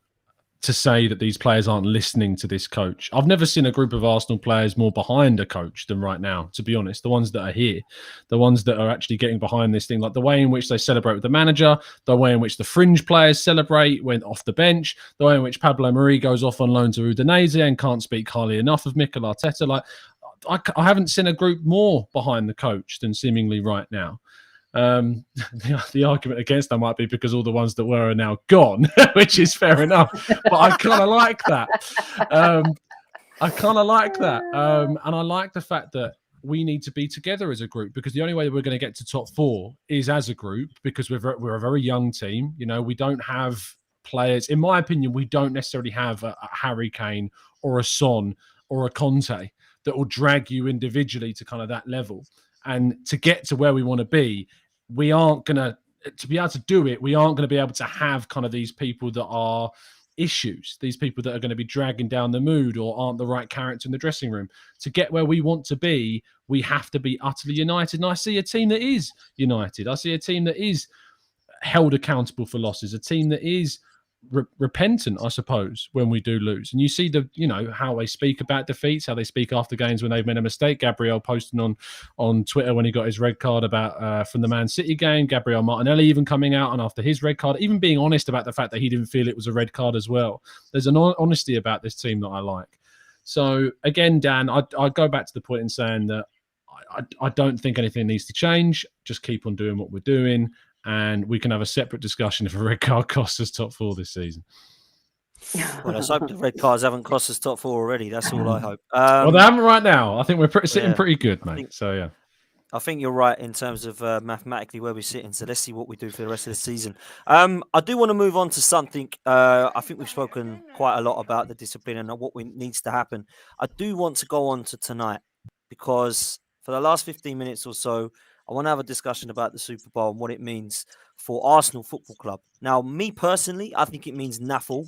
to say that these players aren't listening to this coach. I've never seen a group of Arsenal players more behind a coach than right now, to be honest. The ones that are here, the ones that are actually getting behind this thing, like the way in which they celebrate with the manager, the way in which the fringe players celebrate when off the bench, the way in which Pablo Mari goes off on loan to Udinese and can't speak highly enough of Mikel Arteta. Like, I haven't seen a group more behind the coach than seemingly right now. The argument against that might be because all the ones that were are now gone, which is fair enough. But I kind of like that. And I like the fact that we need to be together as a group, because the only way that we're going to get to top 4 is as a group, because we're a very young team. We don't have players. In my opinion, we don't necessarily have a Harry Kane or a Son or a Conte that will drag you individually to kind of that level. And to get to where we want to be, we aren't going to be able to do it. We aren't going to be able to have kind of these people that are issues, these people that are going to be dragging down the mood or aren't the right character in the dressing room. To get where we want to be, we have to be utterly united. And I see a team that is united. I see a team that is held accountable for losses, a team that is repentant, I suppose, when we do lose. And you see how they speak about defeats, how they speak after games when they've made a mistake. Gabriel posting on Twitter when he got his red card about from the Man City game. Gabriel Martinelli even coming out and after his red card, even being honest about the fact that he didn't feel it was a red card as well. There's an honesty about this team that I like. So again, Dan, I go back to the point in saying that I don't think anything needs to change. Just keep on doing what we're doing, and we can have a separate discussion if a red card costs us top 4 this season. Well, let's hope the red cards haven't cost us top 4 already. That's all I hope. Well, they haven't right now. I think we're sitting pretty good, mate. I think you're right in terms of mathematically where we're sitting. So let's see what we do for the rest of the season. I do want to move on to something. I think we've spoken quite a lot about the discipline and what needs to happen. I do want to go on to tonight, because for the last 15 minutes or so, I want to have a discussion about the Super Bowl and what it means for Arsenal Football Club. Now, me personally, I think it means naffle.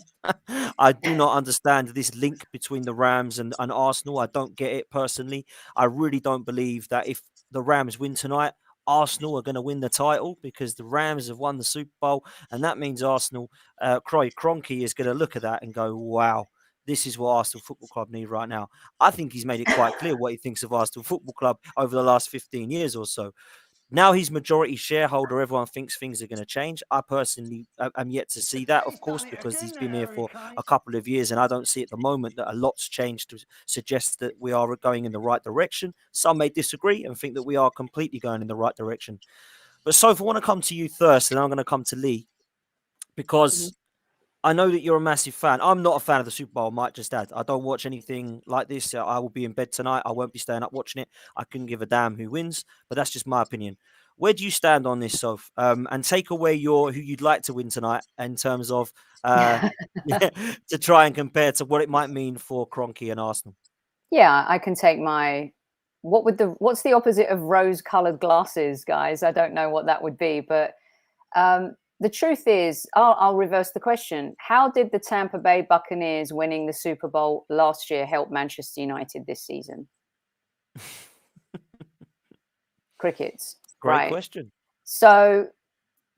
I do not understand this link between the Rams and Arsenal. I don't get it personally. I really don't believe that if the Rams win tonight, Arsenal are going to win the title, because the Rams have won the Super Bowl. And that means Arsenal, Kroenke is going to look at that and go, wow, this is what Arsenal Football Club need right now. I think he's made it quite clear what he thinks of Arsenal Football Club over the last 15 years or so. Now he's majority shareholder. Everyone thinks things are going to change. I personally am yet to see that, of course, because he's been here for a couple of years, and I don't see at the moment that a lot's changed to suggest that we are going in the right direction. Some may disagree and think that we are completely going in the right direction. But Soph, I want to come to you first, and I'm going to come to Lee, because I know that you're a massive fan. I'm not a fan of the Super Bowl, I might just add. I don't watch anything like this. I will be in bed tonight. I won't be staying up watching it. I couldn't give a damn who wins, but that's just my opinion. Where do you stand on this, Soph? And take away who you'd like to win tonight in terms of to try and compare to what it might mean for Kroenke and Arsenal. Yeah, I can take what's the opposite of rose-colored glasses, guys? I don't know what that would be, but the truth is, I'll reverse the question. How did the Tampa Bay Buccaneers winning the Super Bowl last year help Manchester United this season? Crickets. Great question. So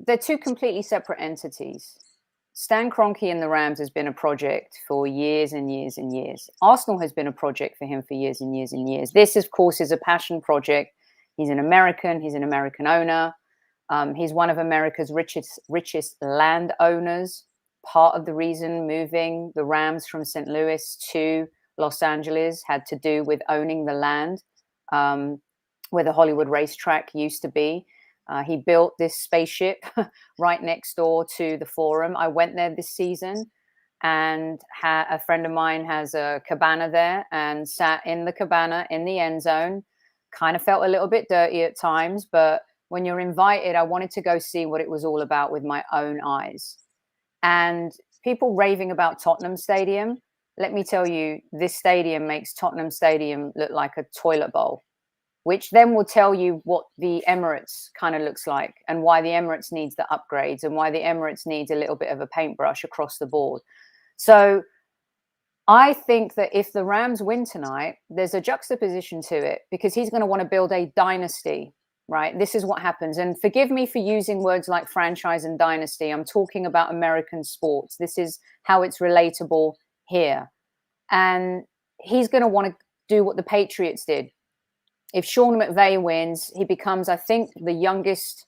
they're two completely separate entities. Stan Kroenke and the Rams has been a project for years and years and years. Arsenal has been a project for him for years and years and years. This, of course, is a passion project. He's an American. He's an American owner. He's one of America's richest landowners. Part of the reason moving the Rams from St. Louis to Los Angeles had to do with owning the land where the Hollywood racetrack used to be. He built this spaceship right next door to the Forum. I went there this season, and a friend of mine has a cabana there, and sat in the cabana in the end zone. Kind of felt a little bit dirty at times, but when you're invited, I wanted to go see what it was all about with my own eyes. And people raving about Tottenham Stadium. Let me tell you, this stadium makes Tottenham Stadium look like a toilet bowl, which then will tell you what the Emirates kind of looks like and why the Emirates needs the upgrades and why the Emirates needs a little bit of a paintbrush across the board. So I think that if the Rams win tonight, there's a juxtaposition to it, because he's going to want to build a dynasty, right? This is what happens. And forgive me for using words like franchise and dynasty. I'm talking about American sports. This is how it's relatable here. And he's going to want to do what the Patriots did. If Sean McVay wins, he becomes, I think, the youngest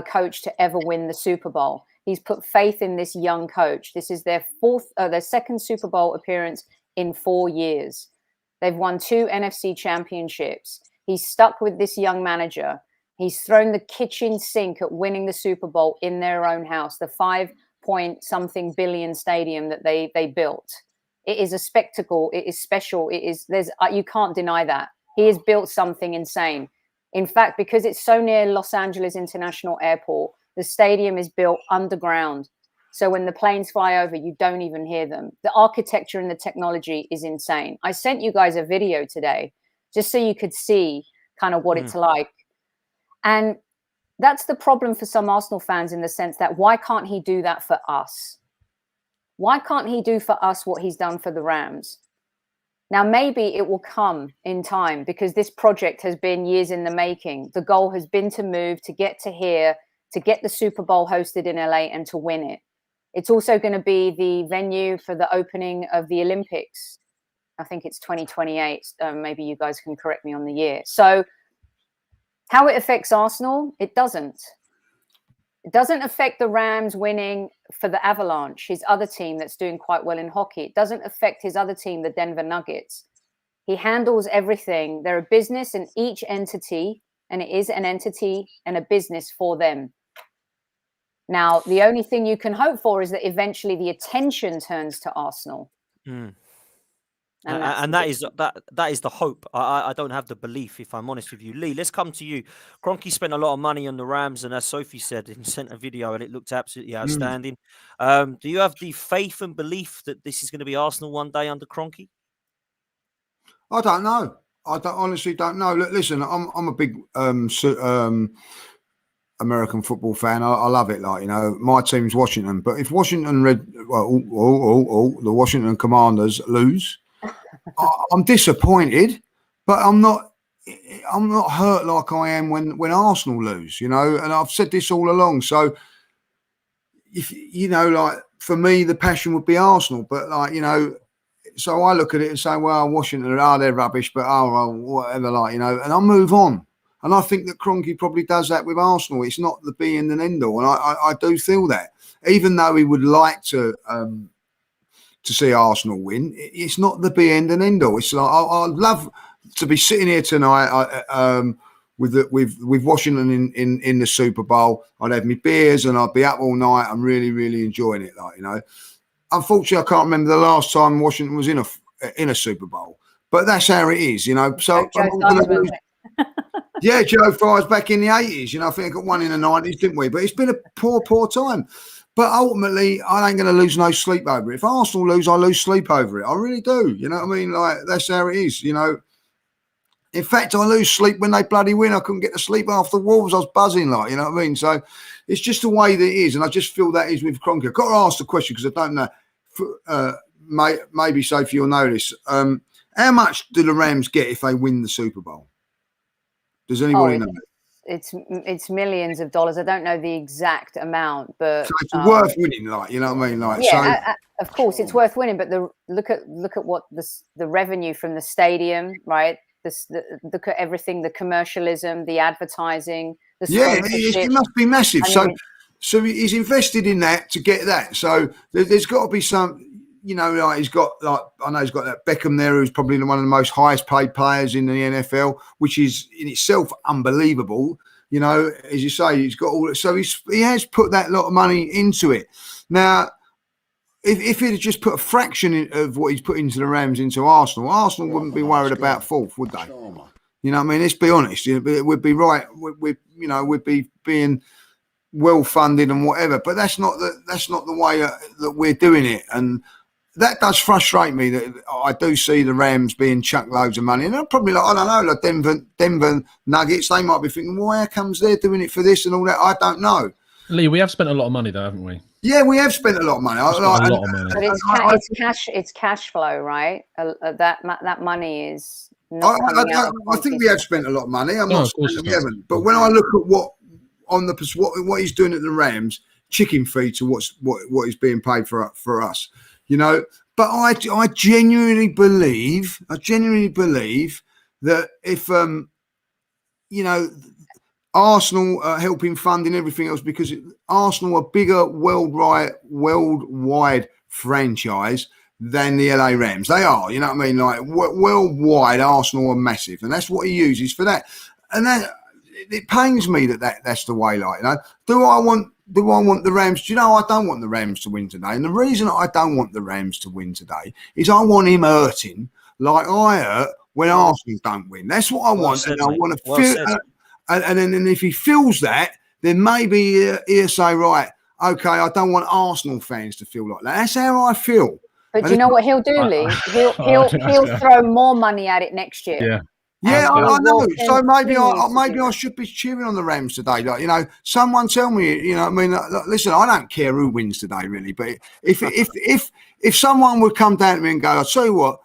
coach to ever win the Super Bowl. He's put faith in this young coach. This is their second Super Bowl appearance in 4 years. They've won 2 NFC championships. He's stuck with this young manager. He's thrown the kitchen sink at winning the Super Bowl in their own house, the 5-point-something billion stadium that they built. It is a spectacle. It is special. You can't deny that. He has built something insane. In fact, because it's so near Los Angeles International Airport, the stadium is built underground. So when the planes fly over, you don't even hear them. The architecture and the technology is insane. I sent you guys a video today just so you could see kind of what it's like. And that's the problem for some Arsenal fans, in the sense that why can't he do that for us? Why can't he do for us what he's done for the Rams? Now, maybe it will come in time, because this project has been years in the making. The goal has been to move, to get to here, to get the Super Bowl hosted in LA and to win it. It's also going to be the venue for the opening of the Olympics. I think it's 2028. Maybe you guys can correct me on the year. So how it affects Arsenal, it doesn't. It doesn't affect the Rams winning for the Avalanche, his other team that's doing quite well in hockey. It doesn't affect his other team, the Denver Nuggets. He handles everything. They're a business, and each entity, and it is an entity and a business for them. Now, the only thing you can hope for is that eventually the attention turns to Arsenal. And that is the hope. I don't have the belief, if I'm honest with you. Lee, let's come to you. Kroenke spent a lot of money on the Rams, and as Sophie said, he sent a video and it looked absolutely outstanding. Do you have the faith and belief that this is going to be Arsenal one day under Kroenke? I don't know. Honestly don't know. Look, listen, I'm a big American football fan. I love it. Like, you know, my team's Washington, but if Washington the Washington Commanders lose, I'm disappointed, but I'm not hurt like I am when Arsenal lose, you know, and I've said this all along. So if, you know, like, for me, the passion would be Arsenal, but, like, you know, so I look at it and say, well, Washington, they're rubbish, but well, whatever, like, you know, and I'll move on. And I think that Kroenke probably does that with Arsenal. It's not the be and end all, and I do feel that, even though he would like to see Arsenal win, it's not the be and end all. It's like, I'd love to be sitting here tonight with Washington in the Super Bowl. I'd have my beers and I'd be up all night. I'm really, really enjoying it, like, you know. unfortunately, I can't remember the last time Washington was in a Super Bowl. But that's how it is, you know. So yeah, Joe Fry's back in the 80s. You know, I think I got one in the 90s, didn't we? But it's been a poor time. But ultimately, I ain't going to lose no sleep over it. If Arsenal lose, I lose sleep over it. I really do. You know what I mean? Like, that's how it is, you know. In fact, I lose sleep when they bloody win. I couldn't get to sleep after Wolves. I was buzzing, like, you know what I mean? So it's just the way that it is. And I just feel that is with Kroenke. I've got to ask the question because I don't know. Maybe Sophie, you'll know this. How much do the Rams get if they win the Super Bowl? Does anybody know? It's millions of dollars. I don't know the exact amount, but so it's worth winning, like, you know what I mean? Like, yeah, so, of course it's worth winning. But look at what the revenue from the stadium, right? Look at everything, the commercialism, the advertising, the sponsorship. It must be massive. So he's invested in that to get that. So there's got to be some. You know, like he's got, like, I know he's got that Beckham there, who's probably one of the most highest paid players in the NFL, which is in itself unbelievable. You know, as you say, he's got all. So he has put that lot of money into it. Now, if he'd have just put a fraction of what he's put into the Rams into Arsenal wouldn't be worried about fourth, would they? You know what I mean? Let's be honest. We'd be right. We'd be being well funded and whatever. But that's not the way that we're doing it. And that does frustrate me that I do see the Rams being chucked loads of money. And I'm probably like, I don't know, like Denver Nuggets, they might be thinking, well, how comes they're doing it for this and all that? I don't know. Lee, we have spent a lot of money though, haven't we? Yeah, we have spent a lot of money. But it's cash flow, right? That money is not I think we have spent a lot of money. I'm not saying that we haven't. But when I look at what he's doing at the Rams, chicken feed to what is being paid for us. You know, but I genuinely believe that if you know, Arsenal are helping funding everything else because Arsenal are bigger worldwide franchise than the LA Rams. They are, you know what I mean? Like worldwide, Arsenal are massive, and that's what he uses for that. And that it pains me that's the way. Like, you know, do I want the Rams? Do you know, I don't want the Rams to win today. And the reason I don't want the Rams to win today is I want him hurting like I hurt when Arsenal don't win. That's what I want. And I want to feel. And then if he feels that, then maybe he'll say, right, okay, I don't want Arsenal fans to feel like that. That's how I feel. But do you know what he'll do, Lee? He'll throw more money at it next year. Yeah. Yeah, I know. So maybe I should be cheering on the Rams today. Like, you know, someone tell me. You know, I mean, listen, I don't care who wins today, really. But if someone would come down to me and go, I'll tell you what,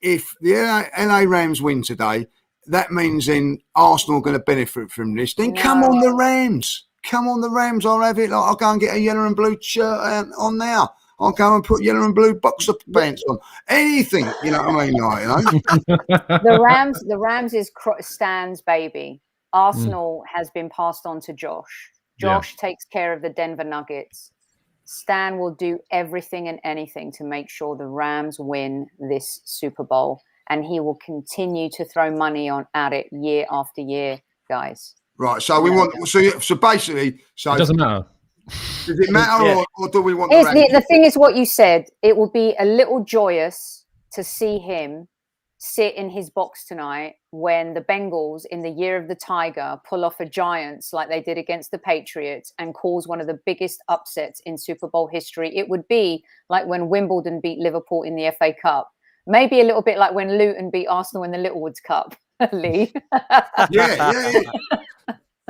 if the LA Rams win today, that means then Arsenal are going to benefit from this. Then come on the Rams. Come on the Rams. I'll have it. I'll go and get a yellow and blue shirt on now. I'll go and put yellow and blue boxer pants on. Anything, you know what I mean? Like, you know? The Rams is Stan's baby. Arsenal has been passed on to Josh. Josh takes care of the Denver Nuggets. Stan will do everything and anything to make sure the Rams win this Super Bowl, and he will continue to throw money at it year after year, guys. Right. So we want. So basically, it doesn't matter. Does it matter, or do we want the thing is what you said. It will be a little joyous to see him sit in his box tonight when the Bengals in the year of the Tiger pull off a Giants like they did against the Patriots and cause one of the biggest upsets in Super Bowl history. It would be like when Wimbledon beat Liverpool in the FA Cup. Maybe a little bit like when Luton beat Arsenal in the Littlewoods Cup, Lee. Yeah.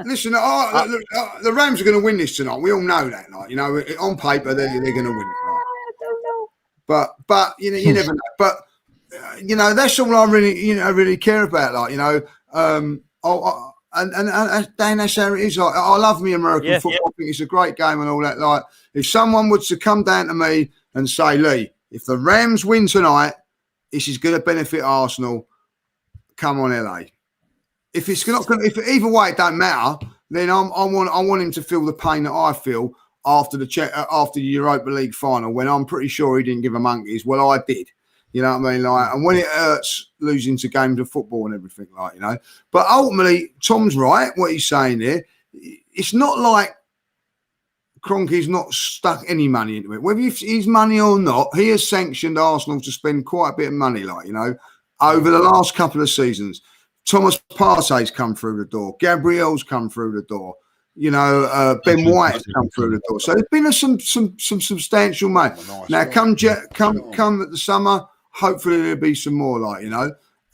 Listen, the Rams are going to win this tonight. We all know that. Like, you know, on paper they're going to win. Right? I don't know. But you know, you never know. But you know, that's all I really care about. Like, you know, and Dan, that's how it is. Like, I love me American football. I think it's a great game and all that. Like, if someone was to come down to me and say, Lee, if the Rams win tonight, this is going to benefit Arsenal. Come on, LA. If either way it don't matter, then I want him to feel the pain that I feel after the Europa League final when I'm pretty sure he didn't give a monkeys. Well, I did. You know what I mean? Like, and when it hurts losing to games of football and everything, like, you know. But ultimately, Tom's right. What he's saying there, it's not like Kroenke's not stuck any money into it. Whether it's money or not, he has sanctioned Arsenal to spend quite a bit of money, over the last couple of seasons. Thomas Partey's come through the door. Gabriel's come through the door. Ben White has come through the door. So there's been some substantial money. Now, come at the summer, hopefully there'll be some more,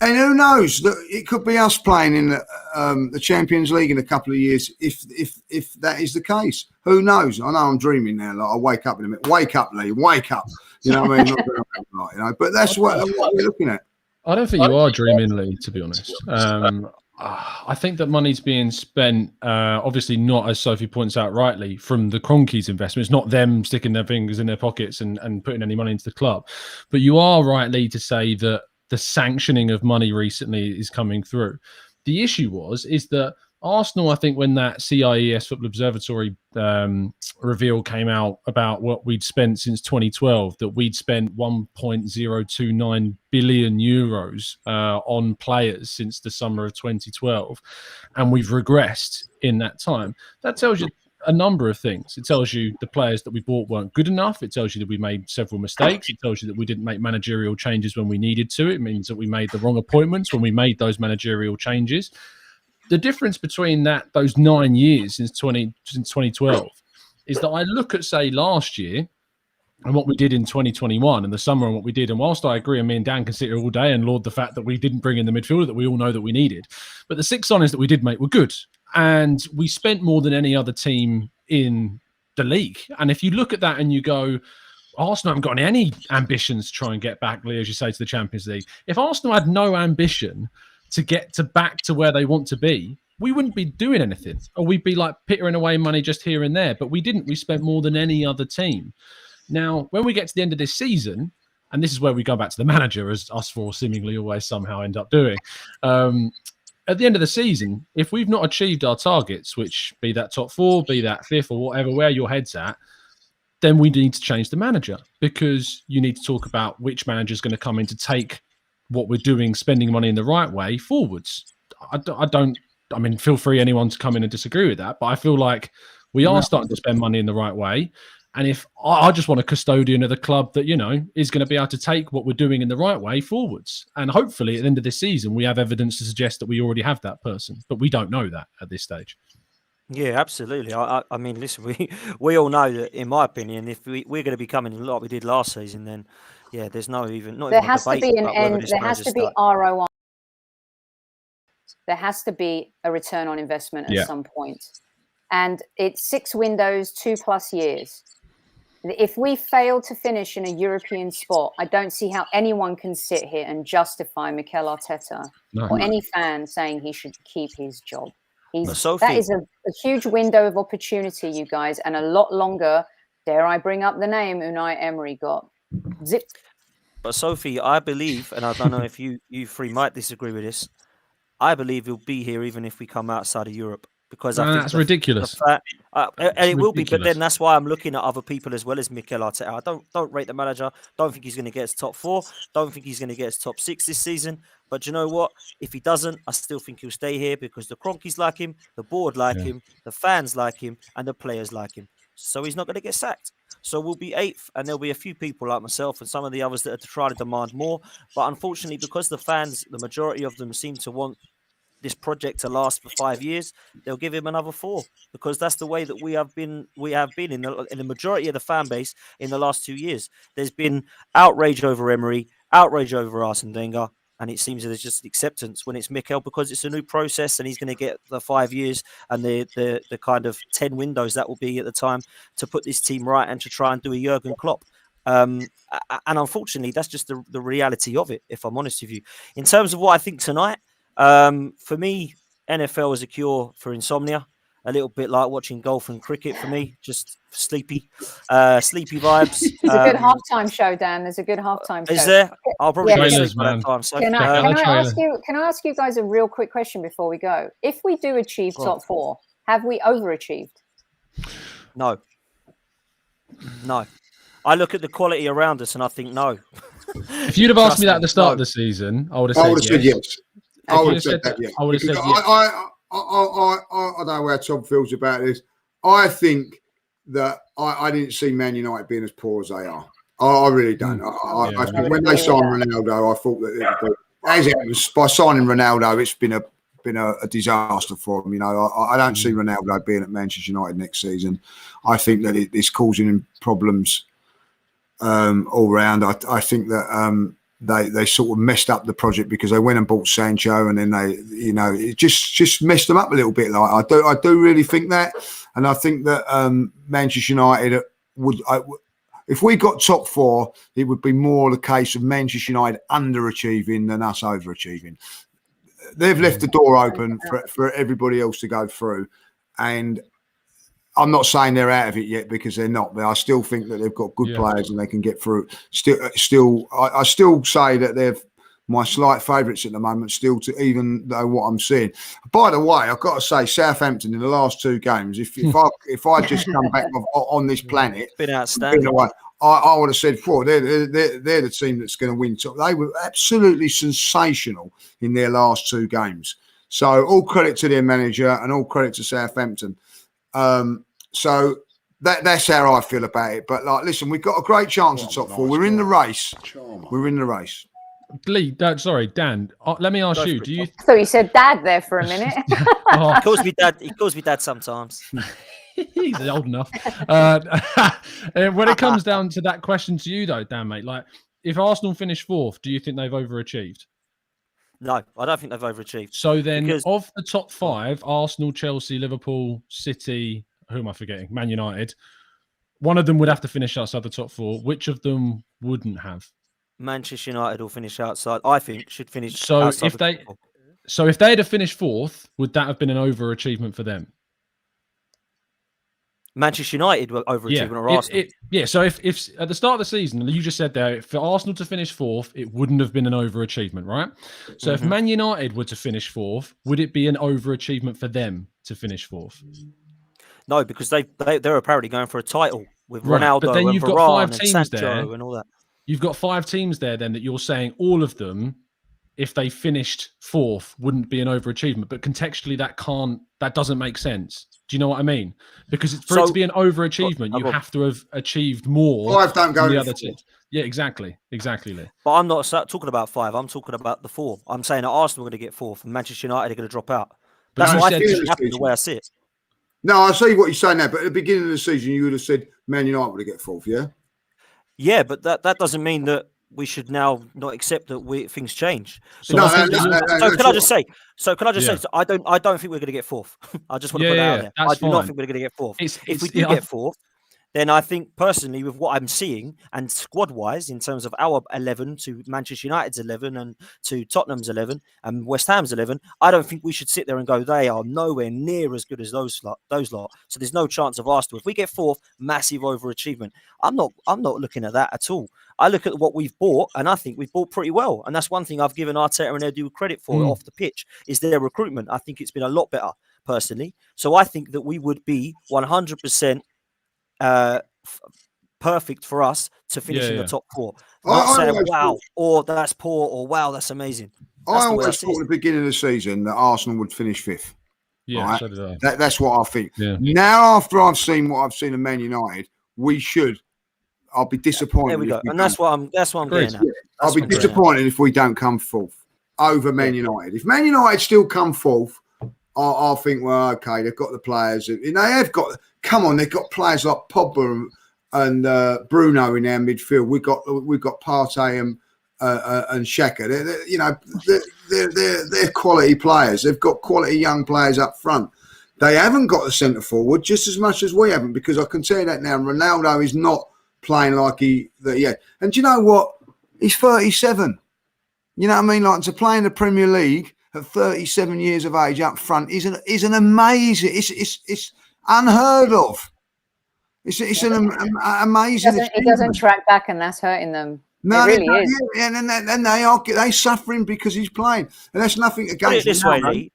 And who knows? It could be us playing in the Champions League in a couple of years if that is the case. Who knows? I know I'm dreaming now. I'll wake up in a minute. Wake up, Lee. Wake up. You know what I mean? But that's what we're looking at. I don't think you are dreaming, Lee, to be honest. I think that money's being spent, obviously not, as Sophie points out rightly, from the Kroenke's investment. It's not them sticking their fingers in their pockets and putting any money into the club. But you are right, Lee, to say that the sanctioning of money recently is coming through. The issue is that Arsenal, I think, when that CIES Football Observatory reveal came out about what we'd spent since 2012, that we'd spent 1.029 billion euros on players since the summer of 2012, and we've regressed in that time. That tells you a number of things. It tells you the players that we bought weren't good enough. It tells you that we made several mistakes. It tells you that we didn't make managerial changes when we needed to. It means that we made the wrong appointments when we made those managerial changes. The difference between those 9 years since 2012 is that I look at, say, last year and what we did in 2021 and the summer and what we did. And whilst I agree, and me and Dan can sit here all day and laud the fact that we didn't bring in the midfielder that we all know that we needed, but the 6 signings that we did make were good. And we spent more than any other team in the league. And if you look at that and you go, Arsenal haven't got any ambitions to try and get back, Lee, as you say, to the Champions League. If Arsenal had no ambition to get back to where they want to be, we wouldn't be doing anything, or we'd be like pittering away money just here and there. But we didn't. We spent more than any other team. Now, when we get to the end of this season, and this is where we go back to the manager, as us four seemingly always somehow end up doing. At the end of the season, if we've not achieved our targets, which be that top 4, be that 5th or whatever, where your head's at, then we need to change the manager, because you need to talk about which manager is going to come in to take what we're doing, spending money in the right way, forwards. I mean, feel free anyone to come in and disagree with that, but I feel like we are starting to spend money in the right way. And if I just want a custodian of the club that, is going to be able to take what we're doing in the right way forwards. And hopefully at the end of this season, we have evidence to suggest that we already have that person, but we don't know that at this stage. Yeah, absolutely. I mean, listen, we all know that, in my opinion, if we're going to be coming like we did last season, then yeah, there's not even there has to be an end. There has to be ROI. There has to be a return on investment at some point, and it's 6 windows, 2+ years. If we fail to finish in a European spot, I don't see how anyone can sit here and justify Mikel Arteta or any fan saying he should keep his job. That is a huge window of opportunity, you guys, and a lot longer. Dare I bring up the name Unai Emery got? Zip. But Sophie, I believe, and I don't know if you three might disagree with this, I believe he'll be here even if we come outside of Europe. Because I think that's ridiculous. And it will be, but then that's why I'm looking at other people as well as Mikel Arteta. I don't rate the manager. Don't think he's going to get us top 4. Don't think he's going to get us top 6 this season. But you know what? If he doesn't, I still think he'll stay here because the Kroenkes like him, the board like him, the fans like him, and the players like him. So he's not going to get sacked. So we'll be 8th, and there'll be a few people like myself and some of the others that are trying to demand more. But unfortunately, because the fans, the majority of them seem to want this project to last for 5 years, they'll give him another 4, because that's the way that we have been in the majority of the fan base in the last 2 years. There's been outrage over Emery, outrage over Arsene Wenger, and it seems that there's just acceptance when it's Mikel, because it's a new process and he's going to get the 5 years and the kind of 10 windows that will be at the time to put this team right and to try and do a Jurgen Klopp. And unfortunately, that's just the reality of it, if I'm honest with you. In terms of what I think tonight, for me, NFL is a cure for insomnia. A little bit like watching golf and cricket for me, just sleepy vibes. It's a good halftime show, Dan. There's a good halftime show. Is there? I'll probably go sleep by that time. So can I ask you guys a real quick question before we go? If we do achieve top 4, have we overachieved? No. I look at the quality around us and I think no. If you'd have asked me that at the start of the season, I would have said yes. I would have said that, yes. I would have said yes. I don't know how Tom feels about this. I think that I didn't see Man United being as poor as they are. I really don't. I think when they signed Ronaldo, I thought that it would be, as it was, by signing Ronaldo, it's been a disaster for them. I don't see Ronaldo being at Manchester United next season. I think that it's causing him problems all round. I think that they sort of messed up the project because they went and bought Sancho, and then it just messed them up a little bit. Like I do really think that, and I think that Manchester United would. If we got top 4, it would be more the case of Manchester United underachieving than us overachieving. They've left the door open for everybody else to go through, and I'm not saying they're out of it yet because they're not. But I still think that they've got good players and they can get through. I still say that they're my slight favourites at the moment. Still, to even though what I'm seeing. By the way, I've got to say, Southampton in the last 2 games. If I just come back on this planet, been outstanding. I would have said, they're the team that's going to win. They were absolutely sensational in their last 2 games. So all credit to their manager and all credit to Southampton. So that's how I feel about it. But listen, we've got a great chance at top 4. We're in the race. We're in the race. Lee, Dan. Let me ask you. Do you? I thought you said Dad there for a minute. He calls me Dad. He calls me Dad sometimes. He's old enough. When it comes down to that question to you, though, Dan, mate, like if Arsenal finish 4th, do you think they've overachieved? No, I don't think they've overachieved. So then, of the top 5, Arsenal, Chelsea, Liverpool, City, who am I forgetting? Man United. One of them would have to finish outside the top 4. Which of them wouldn't have? Manchester United will finish outside. I think should finish. So if they'd have finished 4th, would that have been an overachievement for them? Manchester United were overachieving or Arsenal. So if at the start of the season, you just said there, for Arsenal to finish 4th, it wouldn't have been an overachievement, right? So if Man United were to finish 4th, would it be an overachievement for them to finish 4th? No, because they're apparently going for a title with Ronaldo, but then you've got 5 teams Sancho there, and all that. You've got 5 teams there then that you're saying all of them, if they finished 4th, wouldn't be an overachievement. But contextually, that doesn't make sense. Do you know what I mean? Because for it to be an overachievement, you have to have achieved more 5 don't go than the other 2. Yeah, exactly, Lee. But I'm not talking about 5. I'm talking about the 4. I'm saying that Arsenal are going to get 4th and Manchester United are going to drop out. That's what I think should happen the way I see it. No, I see what you're saying now. But at the beginning of the season, you would have said Man United would get 4th, yeah? Yeah, but that doesn't mean that we should now not accept that things change. So can I just say? I don't think we're going to get 4th. I just want to put that out there. I do not think we're going to get 4th. If we do get 4th, then I think personally, with what I'm seeing and squad-wise, in terms of our 11 to Manchester United's 11 and to Tottenham's 11 and West Ham's 11, I don't think we should sit there and go, they are nowhere near as good as those lot. So there's no chance of Arsenal. If we get 4th, massive overachievement. I'm not looking at that at all. I look at what we've bought, and I think we've bought pretty well. And that's one thing I've given Arteta and Edu credit for off the pitch, is their recruitment. I think it's been a lot better, personally. So I think that we would be 100% perfect for us to finish in the top 4. Not saying, wow, or that's poor, or wow, that's amazing. I always thought at the beginning of the season that Arsenal would finish 5th. Yeah, right? So did I. That's what I think. Yeah. Now, after I've seen what I've seen of Man United, I'll be disappointed. There we go, and that's what I'm getting at. I'll be disappointed if we don't come 4th over Man United. If Man United still come 4th, I'll think, well, okay, they've got the players. They have got. Come on, they've got players like Pogba and Bruno in their midfield. We've got Partey and Xhaka. They're quality players. They've got quality young players up front. They haven't got a centre forward just as much as we haven't, because I can tell you that now. Ronaldo is not playing like he. And do you know what? He's 37. You know what I mean? Like, to play in the Premier League at 37 years of age up front is an amazing. It's unheard of. It's an amazing. It doesn't track back, and that's hurting them. No, it really is. Yeah, and they're suffering because he's playing, and that's nothing against. Put it this way, Lee.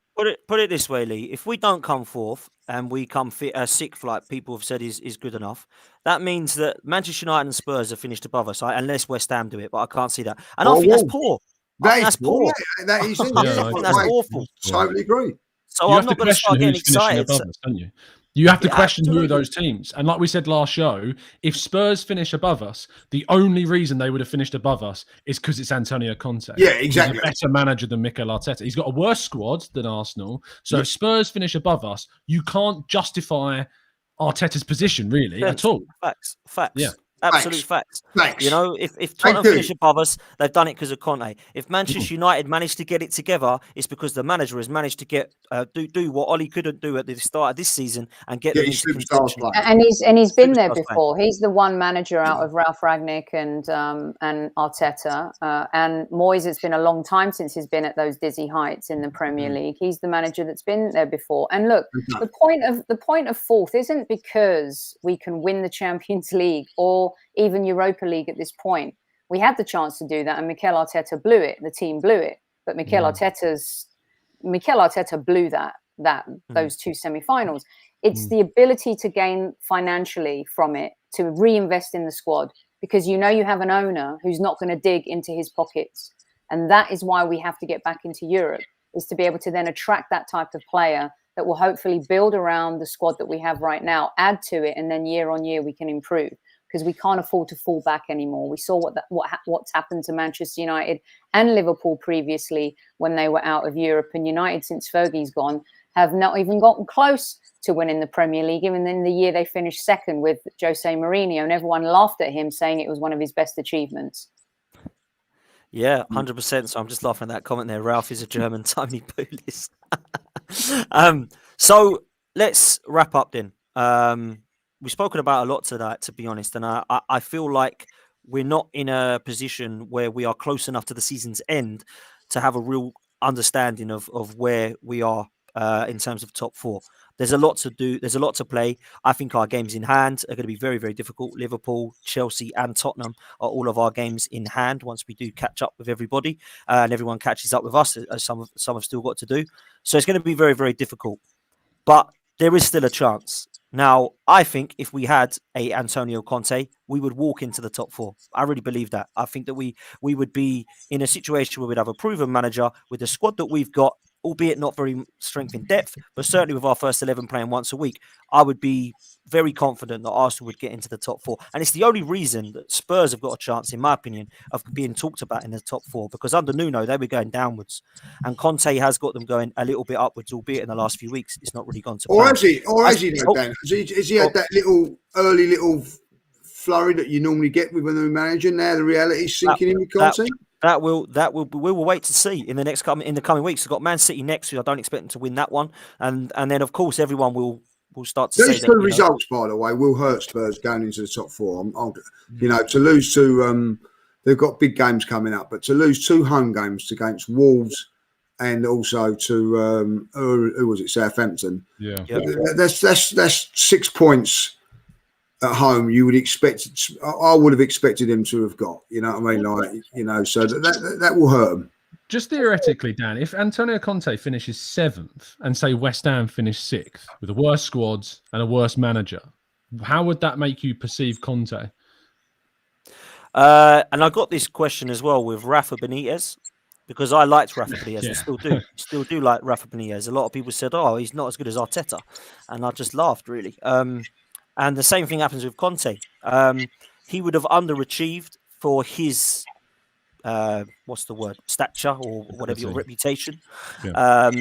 Put it this way, Lee. If we don't come 4th and we come 6th, like people have said is good enough, that means that Manchester United and Spurs have finished above us, unless West Ham do it. But I can't see that, and I think that's poor. That's poor. That is. I think that's awful. Totally agree. So I'm not going to start getting excited. Above us, don't you? You have to question who are those teams. And like we said last show, if Spurs finish above us, the only reason they would have finished above us is because it's Antonio Conte. Yeah, exactly. He's a better manager than Mikel Arteta. He's got a worse squad than Arsenal. So if Spurs finish above us, you can't justify Arteta's position really at all. Facts. Yeah. Absolute facts. Thanks. You know, if Tottenham finish above us, they've done it because of Conte. If Manchester United managed to get it together, it's because the manager has managed to get do what Ollie couldn't do at the start of this season and get them into contention. And he's been there before. He's the one manager out of Ralph Rangnick and Arteta and Moyes. It's been a long time since he's been at those dizzy heights in the Premier League. He's the manager that's been there before. And look, the point of fourth isn't because we can win the Champions League or even Europa League at this point. We had the chance to do that, and Mikel Arteta blew it. The team blew it, but Mikel Arteta blew those two semi-finals. It's the ability to gain financially from it, to reinvest in the squad, because you know you have an owner who's not going to dig into his pockets, and that is why we have to get back into Europe, is to be able to then attract that type of player that will hopefully build around the squad that we have right now, add to it, and then year on year we can improve. Because we can't afford to fall back anymore. We saw what's happened to Manchester United and Liverpool previously when they were out of Europe. And United, since Fergie's gone, have not even gotten close to winning the Premier League. Even in the year they finished second with Jose Mourinho, and everyone laughed at him, saying it was one of his best achievements. Yeah, 100%. So I'm just laughing at that comment there. Ralph is a German Tony Pulis. So let's wrap up then. We've spoken about a lot tonight, to be honest, and I feel like we're not in a position where we are close enough to the season's end to have a real understanding of where we are in terms of top four. There's a lot to do. There's a lot to play. I think our games in hand are going to be very, very difficult. Liverpool, Chelsea and Tottenham are all of our games in hand once we do catch up with everybody and everyone catches up with us, as some have still got to do. So it's going to be very, very difficult. But there is still a chance. Now, I think if we had a Antonio Conte, we would walk into the top four. I really believe that. I think that we would be in a situation where we'd have a proven manager with the squad that we've got, albeit not very strength in depth, but certainly with our first 11 playing once a week. I would be very confident that Arsenal would get into the top four. And it's the only reason that Spurs have got a chance, in my opinion, of being talked about in the top four, because under Nuno, they were going downwards. And Conte has got them going a little bit upwards, albeit in the last few weeks, it's not really gone to plan. Has he, Dan? Has he had that early little flurry that you normally get with a new manager? Now the reality's sinking in with Conte? We will wait to see in the coming weeks. We've got Man City next, who I don't expect them to win that one. And then, of course, everyone will start to say those two results, by the way, will hurt Spurs going into the top four. To lose to they've got big games coming up, but to lose two home games against Wolves and also to who was it, Southampton? Yeah, that's 6 points at home. You would expect. I would have expected him to have got. You know what I mean? So that will hurt them. Just theoretically, Dan, if Antonio Conte finishes 7th and say West Ham finish 6th with a worse squad and a worse manager, how would that make you perceive Conte? And I got this question as well with Rafa Benitez, because I liked Rafa Benitez. I still do like Rafa Benitez. A lot of people said, "Oh, he's not as good as Arteta," and I just laughed really. And the same thing happens with Conte. He would have underachieved for his stature or whatever, your reputation. Yeah.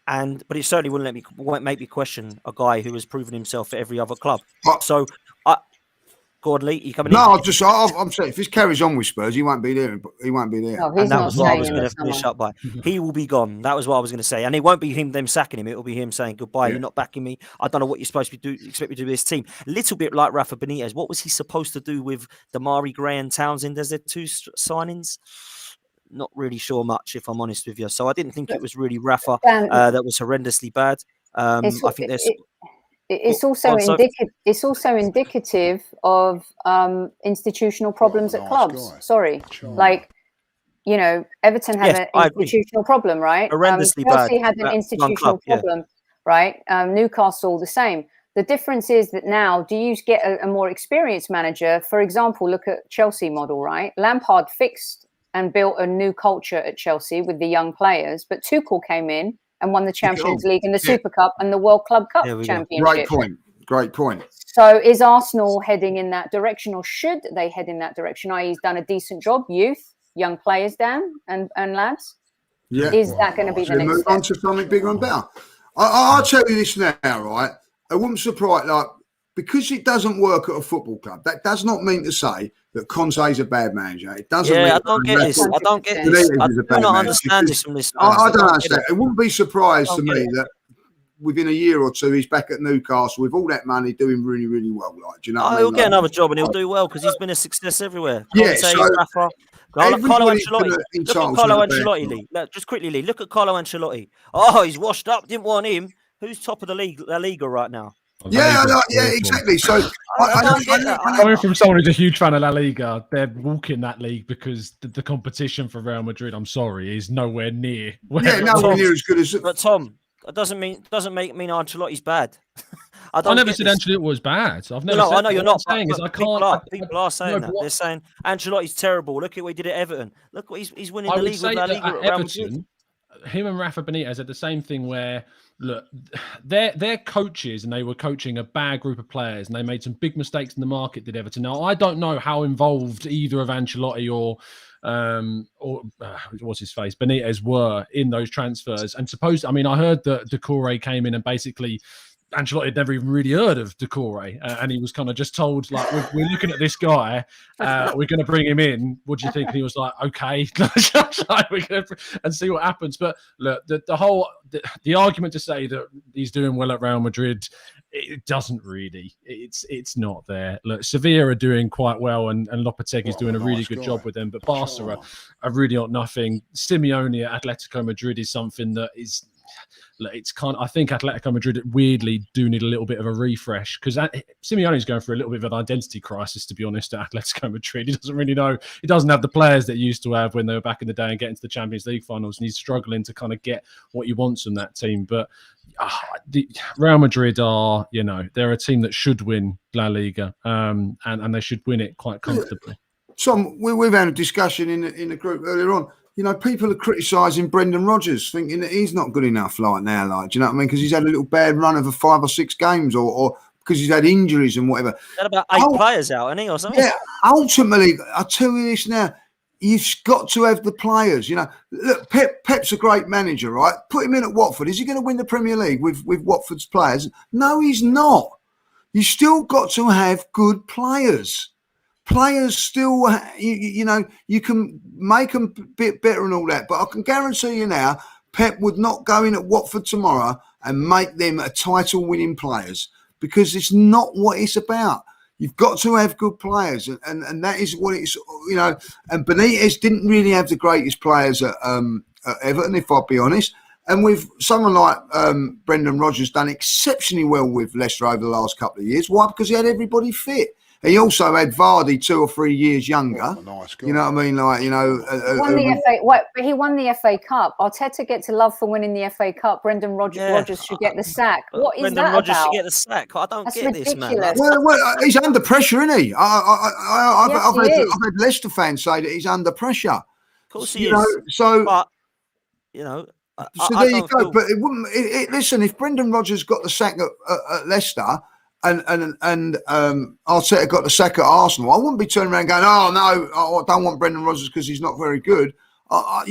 But it certainly won't make me question a guy who has proven himself at every other club. So Gordon Lee, you coming in? No, I'm saying if this carries on with Spurs, he won't be there. He won't be there. No, and that was what I was going to finish up by. He will be gone. That was what I was going to say. And it won't be them sacking him. It will be him saying goodbye. Yeah. You're not backing me. I don't know what you're supposed to expect me to do with this team. A little bit like Rafa Benitez. What was he supposed to do with Damari Gray and Townsend? Is there two signings? Not really sure much, if I'm honest with you. So I didn't think it was really Rafa that was horrendously bad. I think there's... It's also indicative of institutional problems at clubs. Sorry, like Everton had an institutional problem, right? Horrendously Chelsea bad. had an institutional problem, right? Newcastle the same. The difference is that now, do you get a more experienced manager? For example, look at Chelsea model, right? Lampard fixed and built a new culture at Chelsea with the young players, but Tuchel came in and won the Champions League and the Super Cup and the World Club Cup Championship. Great point. So is Arsenal heading in that direction, or should they head in that direction? I.e., he's done a decent job, young players, Dan and lads. Yeah. Is that going to be the next move step? on to something bigger and better? I'll tell you this now, right? I wouldn't surprise, because it doesn't work at a football club, that does not mean to say that Conte is a bad manager. It doesn't mean I don't get this. I don't get this. I do not understand this from this. I don't understand. It wouldn't be surprised to me that within a year or two, he's back at Newcastle with all that money, doing really, really well. Do you know? He'll get another job and he'll do well because he's been a success everywhere. Yeah. Carlo Ancelotti. Look at Carlo Ancelotti, Lee. Just quickly, Lee. Look at Carlo Ancelotti. Oh, he's washed up. Didn't want him. Who's top of the league, La Liga right now? Yeah, exactly. So coming from someone who's a huge fan of La Liga, they're walking that league because the competition for Real Madrid, I'm sorry, is nowhere near. Nowhere near as good as. But Tom, that doesn't mean Ancelotti's bad. I never said Ancelotti was bad. I've never. I know you're not saying is I people can't. People are saying that. They're saying Ancelotti's terrible. Look at what he did at Everton. Look what he's winning the league with La Liga at Everton. Him and Rafa Benitez had the same thing where, look, they're coaches and they were coaching a bad group of players and they made some big mistakes in the market, did Everton. Now, I don't know how involved either of Ancelotti or what's his face, Benitez were in those transfers. And I heard that Decore came in and basically Ancelotti had never even really heard of Decore, and he was kind of just told, like, we're looking at this guy, we're going to bring him in. What do you think? And he was like, okay, we're going to and see what happens. But look, the argument to say that he's doing well at Real Madrid, it doesn't really. It's not there. Look, Sevilla are doing quite well, and Lopetegui is doing a really good job with them. But Barca are really not nothing. Simeone at Atletico Madrid is something that is. It's I think Atletico Madrid weirdly do need a little bit of a refresh because Simeone is going through a little bit of an identity crisis, to be honest, at Atletico Madrid. He doesn't really know. He doesn't have the players that he used to have when they were back in the day and getting to the Champions League finals, and he's struggling to kind of get what he wants from that team. But the Real Madrid are, they're a team that should win La Liga, and they should win it quite comfortably. Tom, we've had a discussion in the group earlier on. People are criticising Brendan Rodgers, thinking that he's not good enough do you know what I mean? Because he's had a little bad run of 5 or 6 games or because he's had injuries and whatever. Had about 8 players out, hasn't he, or something? Yeah, ultimately, I'll tell you this now, you've got to have the players, Look, Pep's a great manager, right? Put him in at Watford. Is he going to win the Premier League with Watford's players? No, he's not. You still got to have good players. Players still, you can make them a bit better and all that. But I can guarantee you now, Pep would not go in at Watford tomorrow and make them a title-winning players because it's not what it's about. You've got to have good players, and that is what it's, And Benitez didn't really have the greatest players at Everton, if I'll be honest. And with someone like Brendan Rodgers done exceptionally well with Leicester over the last couple of years. Why? Because he had everybody fit. He also had Vardy 2 or 3 years younger. You know what I mean? He won the FA Cup. Arteta gets a love for winning the FA Cup. Brendan Rodgers should get the sack. What is Brendan that Rodgers about? should get the sack. I don't get ridiculous. this, man. Well, he's under pressure, isn't he? I've had Leicester fans say that he's under pressure. Of course he is. So there you go. Feel... But it wouldn't. Listen, if Brendan Rodgers got the sack at Leicester. And Arteta got the sack at Arsenal, I wouldn't be turning around going, "Oh no, I don't want Brendan Rodgers because he's not very good." I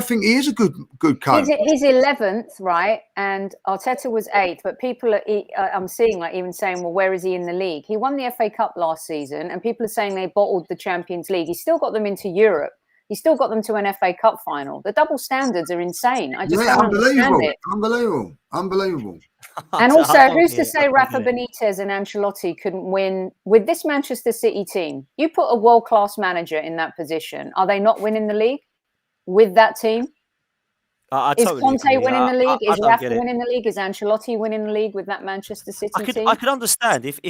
think he is a good coach. He's 11th, right? And Arteta was 8th. But people I'm seeing even saying, "Well, where is he in the league?" He won the FA Cup last season, and people are saying they bottled the Champions League. He still got them into Europe. He still got them to an FA Cup final. The double standards are insane. I just don't understand it. Unbelievable. And also, who's to say Rafa Benitez and Ancelotti couldn't win with this Manchester City team? You put a world-class manager in that position. Are they not winning the league with that team? Is Conte winning the league? Is Rafa winning the league? Is Ancelotti winning the league with that Manchester City team? I could understand if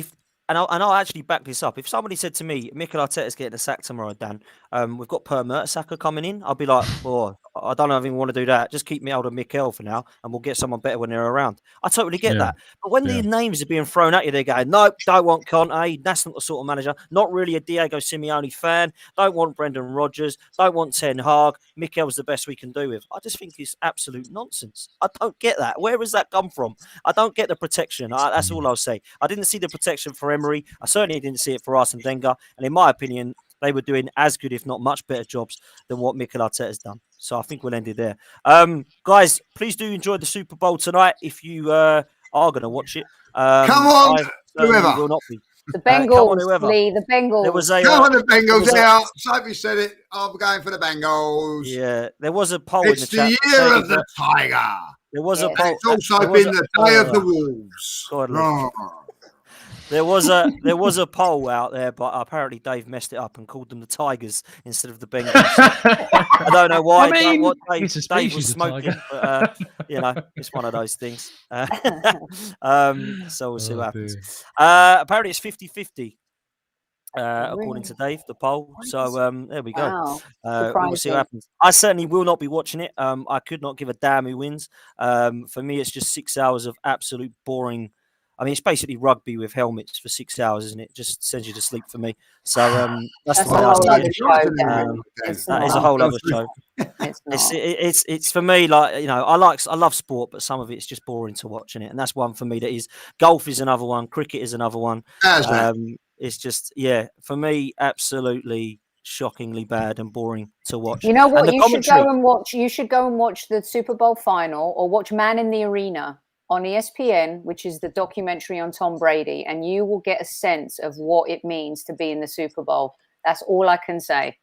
I'll actually back this up. If somebody said to me, Mikel Arteta's getting a sack tomorrow, Dan, we've got Per Mertesacker coming in, I'll be like, oh, I don't even want to do that. Just keep me out of Mikel for now, and we'll get someone better when they're around. I totally get that. But when the names are being thrown at you, they're going, nope, don't want Conte. That's not the sort of manager. Not really a Diego Simeone fan. Don't want Brendan Rodgers. Don't want Ten Hag. Mikel's the best we can do with. I just think it's absolute nonsense. I don't get that. Where has that come from? I don't get the protection. That's all I'll say. I didn't see the protection for Emery. I certainly didn't see it for Arsene Wenger. And in my opinion, they were doing as good, if not much better jobs than what Mikel Arteta's done. So I think we'll end it there. Guys, please do enjoy the Super Bowl tonight if you are going to watch it. Come on, whoever. Will not be. The Bengals, Lee, the Bengals. There was a, come on, the Bengals out. Sophie said it. I'm going for the Bengals. Yeah, there was a poll it's in the chat. It's the year of the Tiger. There was a poll. It's also been the day of the Wolves. God, there was a poll out there, but apparently Dave messed it up and called them the Tigers instead of the Bengals. I don't know why. What Dave was smoking, but it's one of those things. So we'll see what happens. Apparently it's 50-50. According to Dave, the poll. So there we go. We'll see what happens. I certainly will not be watching it. I could not give a damn who wins. For me, it's just 6 hours of absolute boring. I mean, it's basically rugby with helmets for 6 hours, isn't it? Just sends you to sleep for me. So that's the way I see it. That is a whole other show. It's for me, like, I love sport, but some of it's just boring to watch, and that's one for me. That is golf is another one, cricket is another one. It's just for me, absolutely shockingly bad and boring to watch. You know what? You should go and watch. You should go and watch the Super Bowl final, or watch Man in the Arena on ESPN, which is the documentary on Tom Brady, and you will get a sense of what it means to be in the Super Bowl. That's all I can say.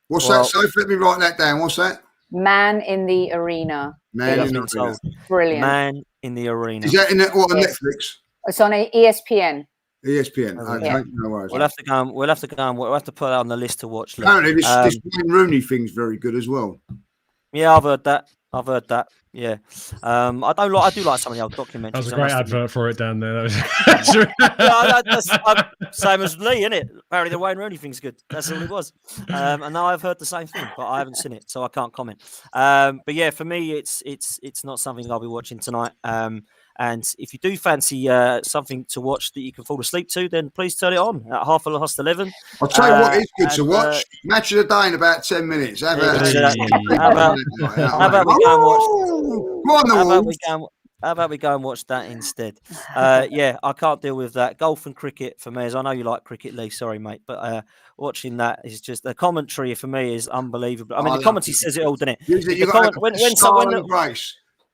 What's that? So let me write that down. What's that? Man in the Arena. Man in the Arena. Brilliant. Man in the Arena. Is that on Netflix? It's on ESPN. ESPN. Okay, no worries. We'll have to go. We'll have to put that on the list to watch. Apparently, this Wayne Rooney thing's very good as well. Yeah, I've heard that. Yeah, I do like some of the old documentaries. That was a great advert for it down there. That's same as Lee, isn't it? Apparently, the Wayne Rooney thing's good. That's all it was. And now I've heard the same thing, but I haven't seen it, so I can't comment. But yeah, for me, it's not something I'll be watching tonight. And if you do fancy something to watch that you can fall asleep to, then please turn it on at 11:30. I'll tell you what is good to watch. Match of the day in about 10 minutes. How about we go and watch? How about we go and watch that instead? I can't deal with that. Golf and cricket for me, as I know you like cricket, Lee. Sorry, mate, but watching that is just the commentary for me is unbelievable. I mean, the commentary says it all, doesn't it?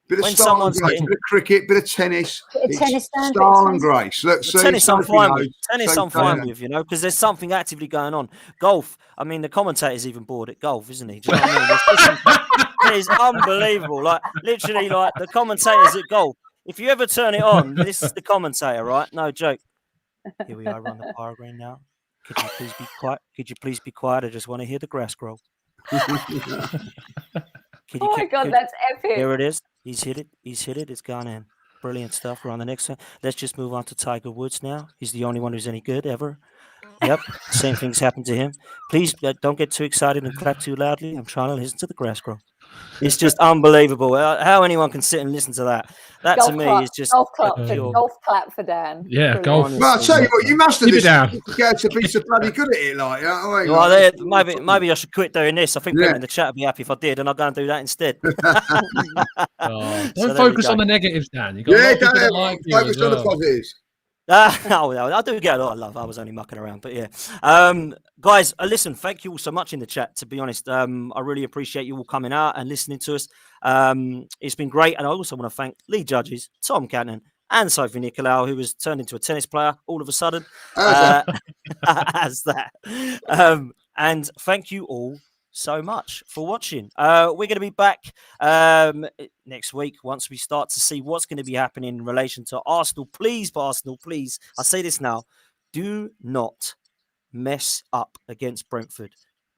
When someone's getting bit of cricket, bit of tennis, style and grace. Look, tennis I'm fine with. Tennis I'm fine with, because there's something actively going on. Golf, I mean, the commentator's even bored at golf, isn't he? Do you know what I mean? It is unbelievable. Like literally, like the commentators at golf. If you ever turn it on, this is the commentator, right? No joke. Here we are on the par green now. Could you please be quiet? Could you please be quiet? I just want to hear the grass grow. That's epic. Here it is. He's hit it. It's gone in. Brilliant stuff. We're on the next one. Let's just move on to Tiger Woods now. He's the only one who's any good ever. Yep. Same things happened to him. Please don't get too excited and clap too loudly. I'm trying to listen to the grass grow. It's just unbelievable how anyone can sit and listen to that. That golf to me clap. Is just golf clap for Dan. Yeah, golf. Well, I'll tell you what, you must have to be so bloody good at it, like. You know what I mean? Maybe I should quit doing this. I think people in the chat would be happy if I did, and I'll go and do that instead. Don't focus on the negatives, Dan. You got focus on the positives. I do get a lot of love. I was only mucking around, but yeah. Guys, listen, thank you all so much in the chat, to be honest. I really appreciate you all coming out and listening to us. It's been great. And I also want to thank Lee Judges, Tom Cannon, and Sophie Nicolau, who was turned into a tennis player all of a sudden. As that. And thank you all so much for watching. We're going to be back next week once we start to see what's going to be happening in relation to Arsenal. Please, I say this now, do not mess up against Brentford.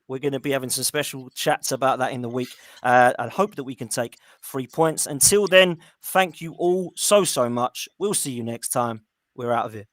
We're going to be having some special chats about that in the week. I hope that we can take 3 points. Until then, thank you all so much. We'll see you next time. We're out of here.